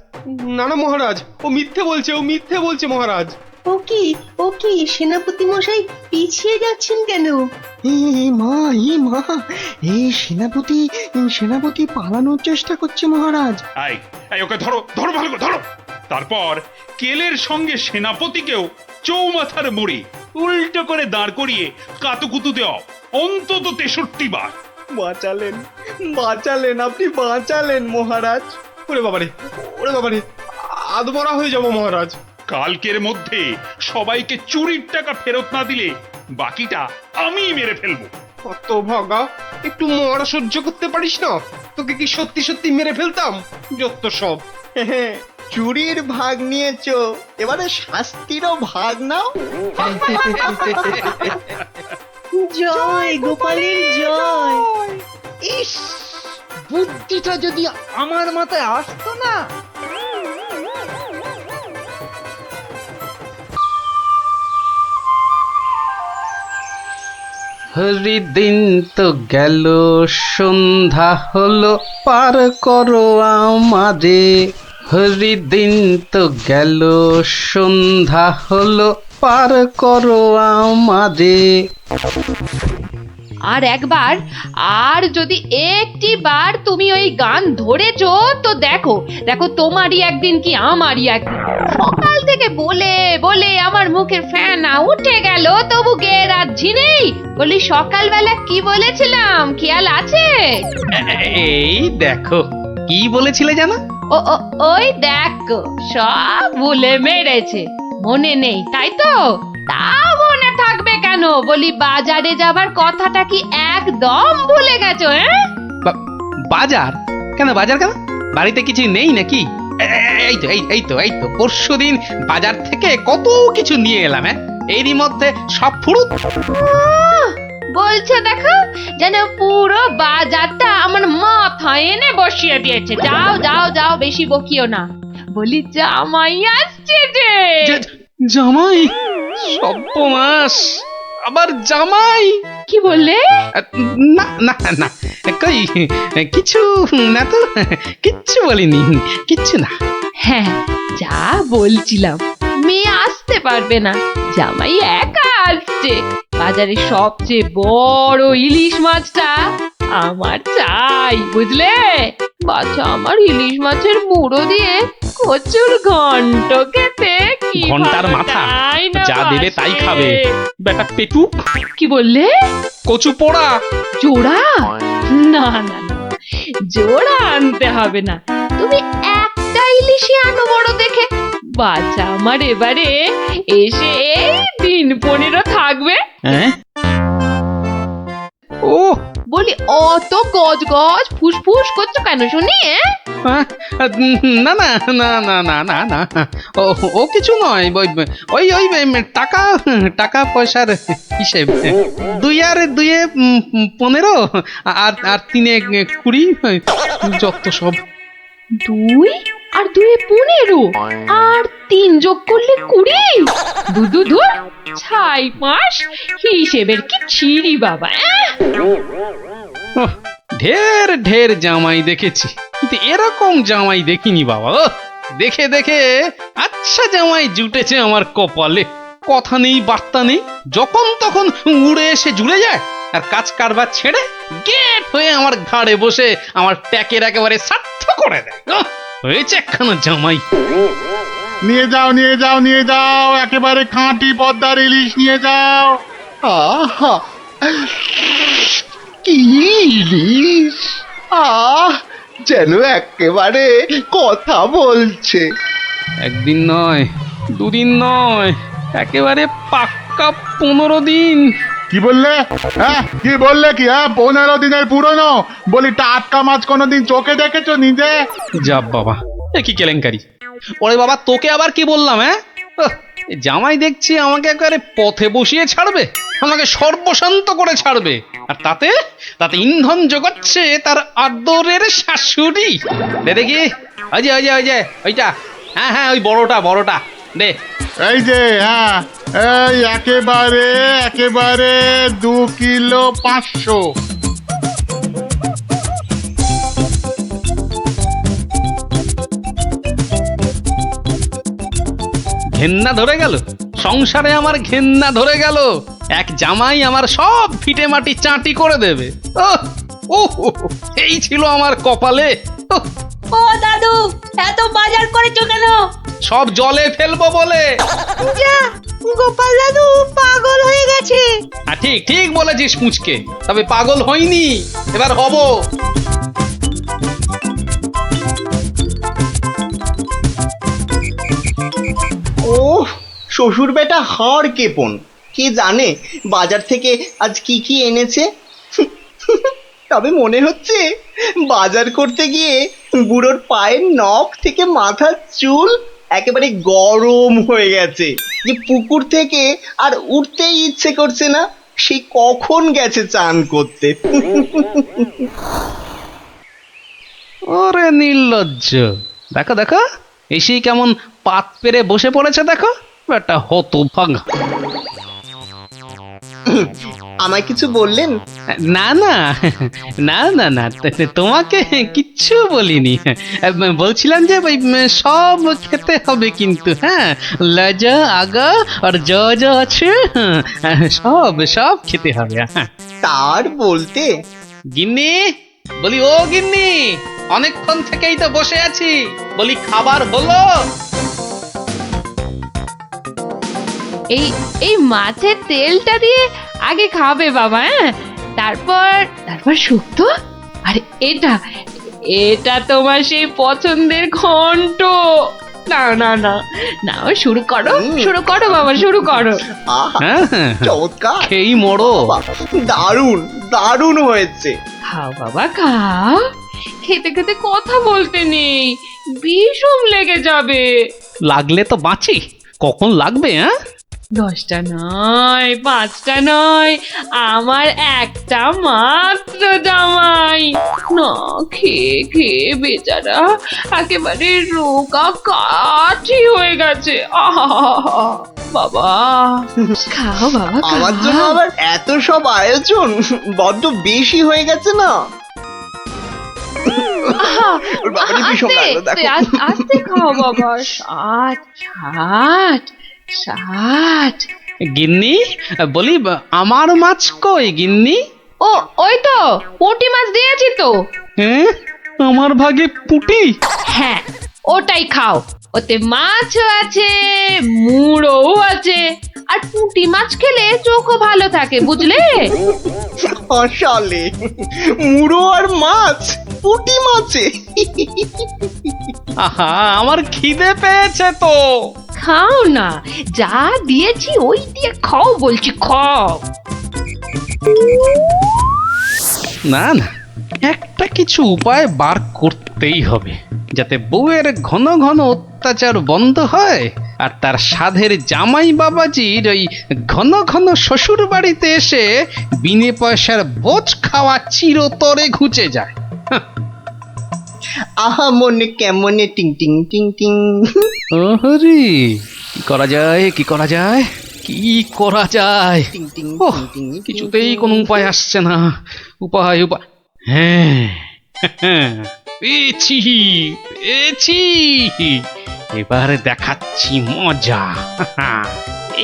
না না মহারাজ, ও মিথ্যে বলছে মহারাজ। ও কি সেনাপতি মশাই পিছিয়ে যাচ্ছেন কেন? মা এই সেনাপতি পালানোর চেষ্টা করছে মহারাজ। এই ওকে ধরো, ধরো ভালো করে ধরো। তারপর কেলের সঙ্গে সেনাপতিকেও চৌমাথার মোড়ে উল্টো করে দাঁড় করিয়ে কাতুকুতু দেওয়া অন্তত 63 বার। বাঁচালেন আপনি, বাঁচালেন মহারাজ। ওরে বাবারে, আদমরা হয়ে যাবো মহারাজ। কালকের মধ্যে সবাইকে চুরির টাকা ফেরত না দিলে বাকিটা আমি মেরে ফেলবো। কত ভাগা, একটু মরা সহ্য করতে পারিস না? তোকে কি সত্যি মেরে ফেলতাম? যত সব। চুরির ভাগ নিয়েছো, এবারে শাস্তিরও ভাগ নাও। জয় গোপালের জয়। ইস, বুদ্ধিটা যদি আমার মাথায় আসতো না। হরিদিন তো গেল, সন্ধ্যা হলো, পার করো আমারে। হরিদিন তো গেল, সন্ধ্যা হলো, পার করো আমারে। আর একবার, আর যদি একটি বার তুমি ওই গান ধরেছো তো দেখো তোমারই একদিন কি আমারই একদিন। সকাল থেকে বলে বলে আমার মুখের ফেনা উঠে গেল, তবু গে রাখছি নেই। বলি সকালবেলা কি বলেছিলাম, খেয়াল আছে? এই দেখো, কি বলেছিলে জানো? ওই দেখো, সব ভুলে মেরেছে, মনে নেই তাই তো? তা মনে থাকবে কেন? বলি বাজারে যাবার কথাটা কি একদম ভুলে গেছো? বাজার কেন? বাড়িতে কিছু নেই নাকি? এই তো পরশুদিন বাজার থেকে কত কিছু নিয়ে এলাম। এরই মধ্যে সব ফুরুত বলছে, দেখো যেন পুরো বাজারটা আমার মাথায় এনে বসিয়ে দিয়েছে। যাও যাও যাও, বেশি বকিও না। বলি জামাই আসছে যে। জামাই? সর্বনাশ, আবার জামাই? কি বললে? না না না, কই কিছু না তো, কিচ্ছু বলিনি, কিচ্ছু না। হ্যাঁ, যা বলছিলাম, মেয়ে আসতে পারবে না, জামাই একা আসছে। বাজারে সবচেয়ে বড় ইলিশ মাছটা আমার চাই, বুঝলে? বাচ্চা আমার ইলিশ মাছের মুড়ো দিয়ে কচুর ঘন্ট খেতে কি ঘন্টার মাথা যা দেবে তাই খাবে বেটা পেটু। কি বললে? কচু পোড়া জোড়া? না না না, জোড়া আনতে হবে না, তুমি একটা ইলিশই আনো বড় দেখে। বাচ্চা আমার এবারে এসে এই দিন 15 থাকবে। ও বলি অত গজ গজ ফুসফুস করছো কেন শুনি? না না না না না না না, ও কিছু নয়, ওই টাকা পয়সার হিসেব। 2 আর 2 15 আর 3 20, যত সব। 2 আর 2 15 আর 3 যোগ করলে 20। দু ছাই মাস হিসেবের কি ছিরি বাবা। ঢের ঢের জামাই দেখেছি, কিন্তু এরকম জামাই দেখিনি বাবা। দেখে দেখে আচ্ছা জামাই জুটেছে আমার কপালে। কথা নেই, বার্তা নেই, যখন তখন উড়ে এসে জুড়ে যায়, আর কাজ কারবার ছেড়ে গেট হয়ে আমার ঘাড়ে বসে আমার ট্যাকের একেবারে সার্থ করে দেয়। হয়েছে একখানা জামাই। নিয়ে যাও একেবারে খাঁটি পদ্মার ইলিশ নিয়ে যাও। আহা, কি ইলিশ! যেন একেবারে কথা বলছে। একদিন নয়, দুদিন নয়, একেবারে পাক্কা 15 দিন। কি বললে? হ্যাঁ কি বললে? কি 15 দিনের পুরনো? বলি টাটকা মাছ কোনোদিন চোখে দেখেছো নিজে? যা বাবা, এ কি কেলেঙ্কারি! ওরে বাবা, তোকে আবার কি বললাম? জামাই দেখছি আমাকে একেবারে পথে বসিয়ে ছাড়বে, আমাকে সর্বশান্ত করে ছাড়বে, আর তাতে তাতে ইন্ধন জোগাচ্ছে তার আদরের শাশুড়ি। দে দেখি, ওই যে ওইটা, হ্যাঁ ওই বড়টা দে। এই যে এই একেবারে 2 কিলো 500। ঘেন্না ধরে গেল, সংসারে আমার ঘেন্না ধরে গেল। এক জামাই আমার সব ফিটে মাটি চাটি করে দেবে। এই ছিল আমার কপালে। ও দাদু, এত বাজার করেছো কেন? সব জলে ফেলবো বলে। যা, গোপাল দাদু পাগল হয়ে গেছে। ঠিক বলেছিস মুচকে, তবে পাগল হইনি, এবার হব। ও শ্বশুর বেটা হাড় কেপন, কে জানে বাজার থেকে আজ কি কি এনেছে। তবে মনে হচ্ছে বাজার করতে গিয়ে বুড়োর পায়ের নখ থেকে মাথার চুল একেবারে গরম হয়ে গেছে, যে পুকুর থেকে আর উঠতেই ইচ্ছে করছে না। সে কখন গেছে চান করতে। ওরে নির্লজ্জ, দেখো এসেই কেমন পাত পেরে বসে পড়েছে, দেখো বেটা হতভাগা। আমায় কিছু বললেন? না, তোমাকে কিচ্ছু বলিনি। বলছিলাম যে সব খেতে হবে কিন্তু, হ্যাঁ, লজা আগা আর যা আছে সব খেতে হবে। তার বলতে গিন্নি, বলি ও গিন্নি, অনেকক্ষণ থেকেই তো বসে আছি, বলি খাবার হলো? এই মাছের তেলটা দিয়ে আগে খাবে বাবা, তারপর শুক্তো। আর এটা তোমার সেই পছন্দের ঘন্ট। না শুরু করো বাবা, শুরু করো। চমৎকার, খেই মরো। দারুণ হয়েছে। খাও বাবা খাও, খেতে খেতে কথা বলতে নেই, বিষম লেগে যাবে। লাগলে তো বাঁচি, কখন লাগবে? 10টা নয়, 5টা নয়, আমার একটা মাত্র জামাই। না খেয়ে বেচারা একেবারে রোগা কাঠি হয়ে গেছে। বাবা খাও বাবা, আমার জন্য আবার এত সব আয়োজন বড্ড বেশি হয়ে গেছে না? আস্তে খাও বাবা। 60 গিন্নি, বলি আমার মাছ কই গিন্নি? ওই তো পুঁটি মাছ দিয়েছি তো। আমার ভাগে পুঁটি? হ্যাঁ, ওটাই খাও। ওতে মাছও আছে, মুড়োও আছে, আর পুঁটি মাছ খেলে চোখও ভালো থাকে, বুঝলে? আসলে মুড়ো আর মাছ, পুঁটি মাছে। আহা, আমার খিদে পেয়েছে তো। খাও না, যা দিয়েছি ওই দিয়ে খাও বলছি, খাও। না, একটা কিছু উপায় বার করতেই হবে, যাতে বউয়ের ঘন ঘন অত্যাচার বন্ধ হয়, আর তার সাধের জামাই বাবাজির ওই ঘন ঘন শ্বশুর বাড়িতে এসে বিনে পয়সার বোঝ খাওয়া চিরতরে ঘুচে যায়। আহা মনে কেমনে টিং টিং টিং টিং। ওহরি, কি করা যায়? কিছুতেই কোনো উপায় আসছে না। উপায় হ্যাঁ, পেয়েছি। এবারে দেখাচ্ছি মজা।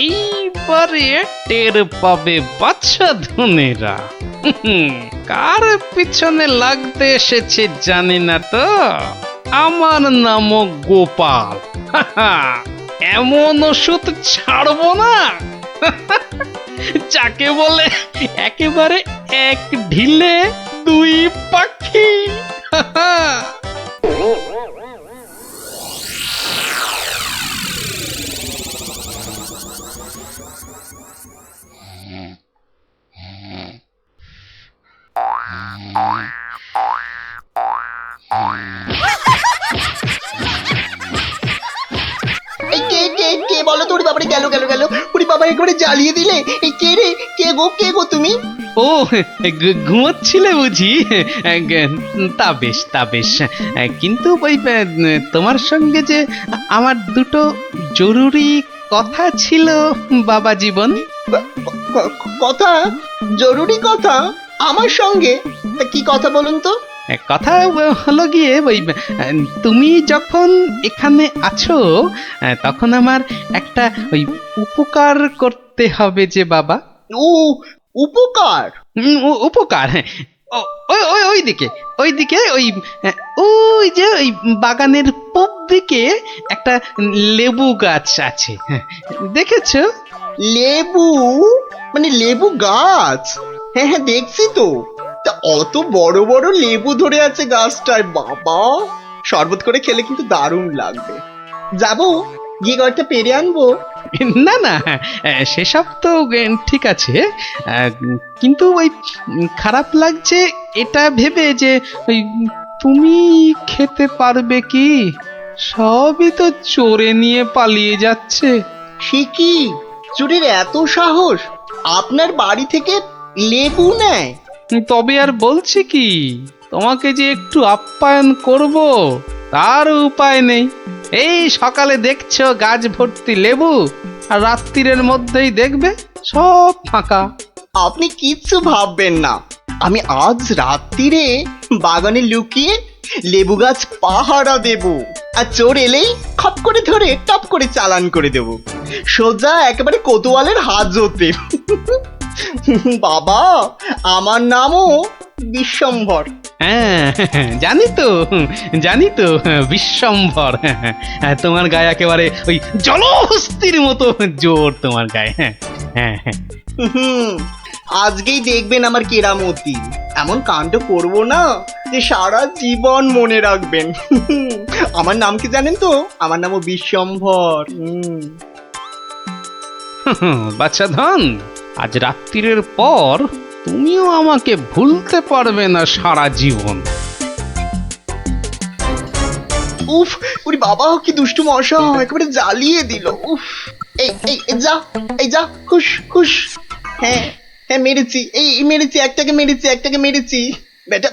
এইবারে টের পাবে বাচ্চা ধনেরা কার পিছনে লাগতে এসেছে জানে না তো। আমার নাম গোপাল। এমন ওষুধ ছাড়বো না যাকে বলে একেবারে এক ঢিলে 2 পাখি। এই কে কে কে বলো তো? ওরে বাবারে, গেল গেল গেল! ওরে বাবা, একেবারে জ্বালিয়ে দিলে! এই কে রে? কে গো তুমি? ও ঘুমোচ্ছিলে বুঝি? তা বেশ তা বেশ, কিন্তু ওই তোমার সঙ্গে যে আমার দুটো জরুরি কথা ছিল বাবা জীবন। কথা? জরুরি কথা? আমার সঙ্গে? তা কি কথা বলুন তো? কথা হলো গিয়ে ওই তুমি যখন এখানে আছো তখন আমার একটা ওই উপকার করতে হবে যে বাবা। উপকার? উপকার, হ্যাঁ। ওইদিকে ওই যে ওই বাগানের পূব দিকে একটা লেবু গাছ আছে, দেখেছো? লেবু? মানে লেবু গাছ? হ্যাঁ হ্যাঁ, দেখছি তো। তা অত বড় বড় লেবু ধরে আছে গাছটায়, বাবা! শরবত করে খেলে কিন্তু দারুণ লাগবে। যাবো, গিয়ে কয়েকটা পেরে আনবো। না না, সেসব তো ঠিক আছে, কিন্তু ওই খারাপ লাগছে এটা ভেবে যে ওই তুমি খেতে পারবে কি? সবই তো চোরে নিয়ে পালিয়ে যাচ্ছে। সে কি? চোরের এত সাহস? আপনার বাড়ি থেকে লেবু নেয়? তবে আর বলছি কি, তোমাকে যে একটু আপ্যায়ন করব তার উপায় নেই। এই সকালে দেখছো গাছ ভর্তি লেবু, আর রাত্রিরের মধ্যেই দেখবে সব ফাঁকা। আপনি কিচ্ছু ভাববেন না, আমি আজ রাত্রিরে বাগানে লুকিয়ে লেবু গাছ পাহারা দেব, আর চোর এলেই খপ করে ধরে টপ করে চালান করে দেব, সোজা একেবারে কোতোয়ালের হাজতে। বাবা, আমার নামও বিশ্বম্ভর। হ্যাঁ জানি তো বিশ্বম্ভর। তোমার গায়ে একেবারে ওই জলহস্তির মতো জোর তোমার গায়ে। হ্যাঁ হ্যাঁ, আজকেই দেখবেন আমার কেরামতি। এমন কাণ্ড করব না যে সারা জীবন মনে রাখবেন। আমার নাম কি জানেন তো? আমার নামও বিশ্বম্ভর। বাচ্চা ধন, আজ রাত্রিরের পর তুমিও আমাকে ভুলতে পারবে না সারা জীবন। উফ, ওরে বাবা, কি দুষ্টু মশা, একেবারে জ্বালিয়ে দিল। উফ, এই যা খুশ খুশ। হ্যাঁ হ্যাঁ, মেরেছি, মেরেছি, একটাকে মেরেছি।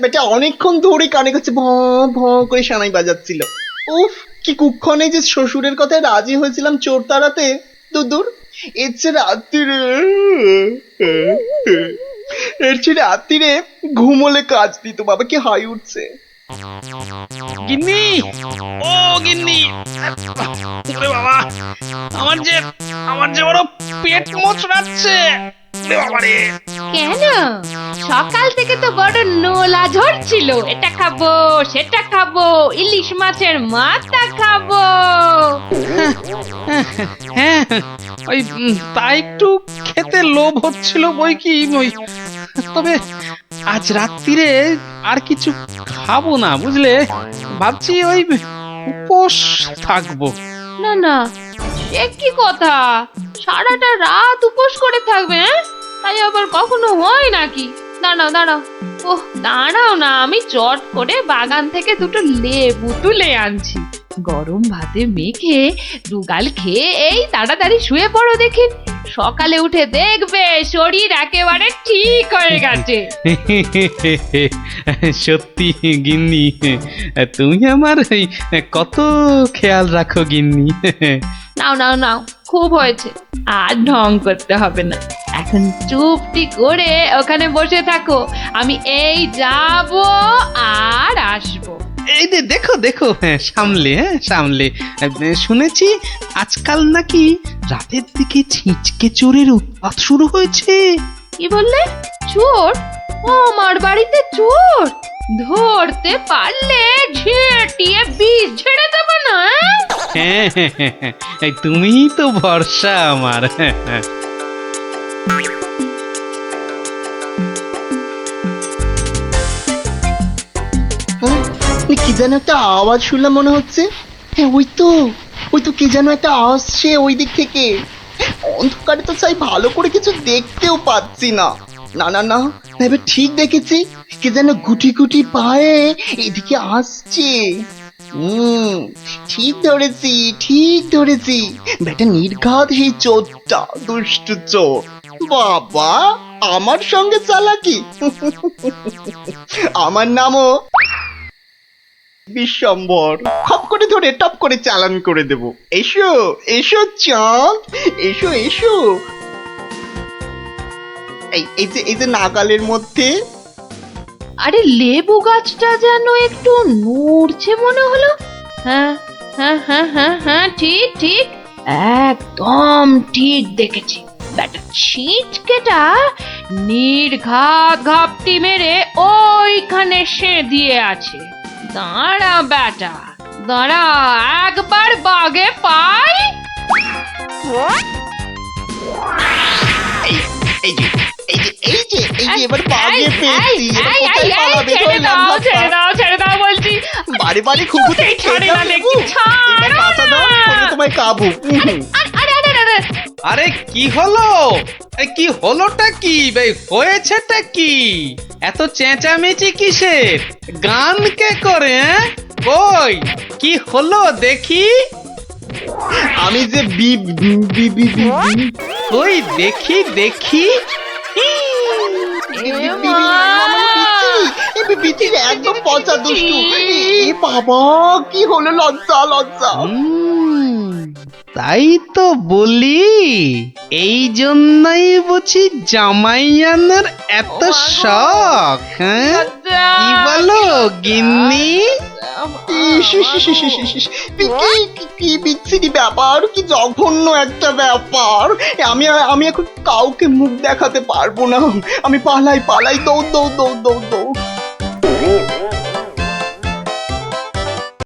বেটা অনেকক্ষণ ধরে কানে কাছে ভ ভ করে সানাই বাজাচ্ছিল। উফ, কি কুক্ষণে যে শ্বশুরের কথায় রাজি হয়েছিলাম চোর তাড়াতে। দূর, এর চেয়ে রাত্রিরে ঘুমোলে কাজ দিত। বাবা, কি হাই উঠছে। গিন্নি, ও গিন্নি, ওরে বাবা, আমার যে বড় পেট মোচড়াচ্ছে। কেন? সকাল থেকে তো বড় নোলা ঝরছিল, এটা খাবো সেটা খাবো, ইলিশ মাছের মাথা খাবো। হ্যাঁ, ওই তা একটু খেতে লোভ হচ্ছিল বই কি, ওই তবে আজ রাত্রিরে আর কিছু খাবো না, বুঝলে? ভাবছি ওই উপোস থাকবো। না, সে কি কথা? সারাটা রাত উপোস করে থাকবে? তাই আবার কখনো হয় নাকি? দাঁড়াও, ওহ দাঁড়াও না, আমি চট করে বাগান থেকে দুটো লেবু তুলে আনছি। গরম ভাতে মেখে দুগাল খেয়ে এই তাড়াতাড়ি শুয়ে পড়ো দেখি। সকালে উঠে দেখবে শরীর একেবারে ঠিক হয়ে গেছে। সত্যি গিন্নি, তুমি আমার কত খেয়াল রাখো গিন্নি। নাও, খুব হয়েছে, আর ঢং করতে হবে না। এখন চুপটি করে ওখানে বসে থাকো, আমি এই যাব আর আসবো। এই দেখো, সামলে। শুনেছি আজকাল নাকি রাতের দিকে ছিঁচকে চোরের উৎপাত শুরু হয়েছে। কি বললে? চোর? আমার বাড়িতে চোর? ধরতে পারলে ঝেঁটিয়ে বিষ ছেড়ে দেবো না? হ্যাঁ, তুমিই তো ভরসা আমার। কি যেন একটা আওয়াজ শুনলাম মনে হচ্ছে। হ্যাঁ, ওই তো কি যেন একটা আসছে ওই দিক থেকে। অন্ধকারে তো চাই ভালো করে কিছু দেখতেও পাচ্ছি না। না, এবার ঠিক দেখেছি, কে যেন গুটি গুটি পায়ে এদিকে আসছে। ঠিক ধরেছি, ঠিক ধরেছি, বেটা নির্ঘাত সেই চোরটা, দুষ্টু চোর। বাবা, আমার সঙ্গে চালাকি? আমার নামও বিশ্বম্বর। খপ করে ধরে টপ করে চালান করে দেব। এসো এসো চাঁদ, এসো এসো। এই যে নাগালের মধ্যে। আরে লেবু গাছটা যেন একটু নড়ছে মনে হলো। হ্যাঁ হ্যাঁ হ্যাঁ হ্যাঁ হ্যাঁ, ঠিক ঠিক, একদম ঠিক দেখেছি। বেটা ছিটকেটা নির্ঘাত ঘাপটি মেরে ওইখানে সে দিয়ে আছে। দাঁড়া বেটা, দাঁড়া, একবার বাগে পাই। এই যে এবার বাগে পেয়েছি। এবার কোথায় পালাবে? ছেড়ে দাও ছেড়ে দাও বলছি। বাড়ি বাড়ি খুঁজতে ছাড়ে না দেখছি, এবার বাঁচা দাও, পরে তোমায় কাবু। আরে কি হলো? আরে কি হলোটা কি ভাই, হয়েছেটা কি? এত চেঁচামেচি কিসের? গান কে করে? কই কি হলো দেখি? আমি যে কই দেখি দেখি। একদম পচা দুষ্টু। এ বাবা, কি হলো? লজ্জা লজ্জা। তাই তো বলি, এই জন্যই বুঝি জামাইয়ানের এত শখ। হ্যাঁ কি বলো গিন্নি? কি বিচ্ছিরি ব্যাপার, কি জঘন্য একটা ব্যাপার। আমি এখন কাউকে মুখ দেখাতে পারবো না। আমি পালাই পালাই, দৌড় দৌড় দৌড় দৌড় দৌড়।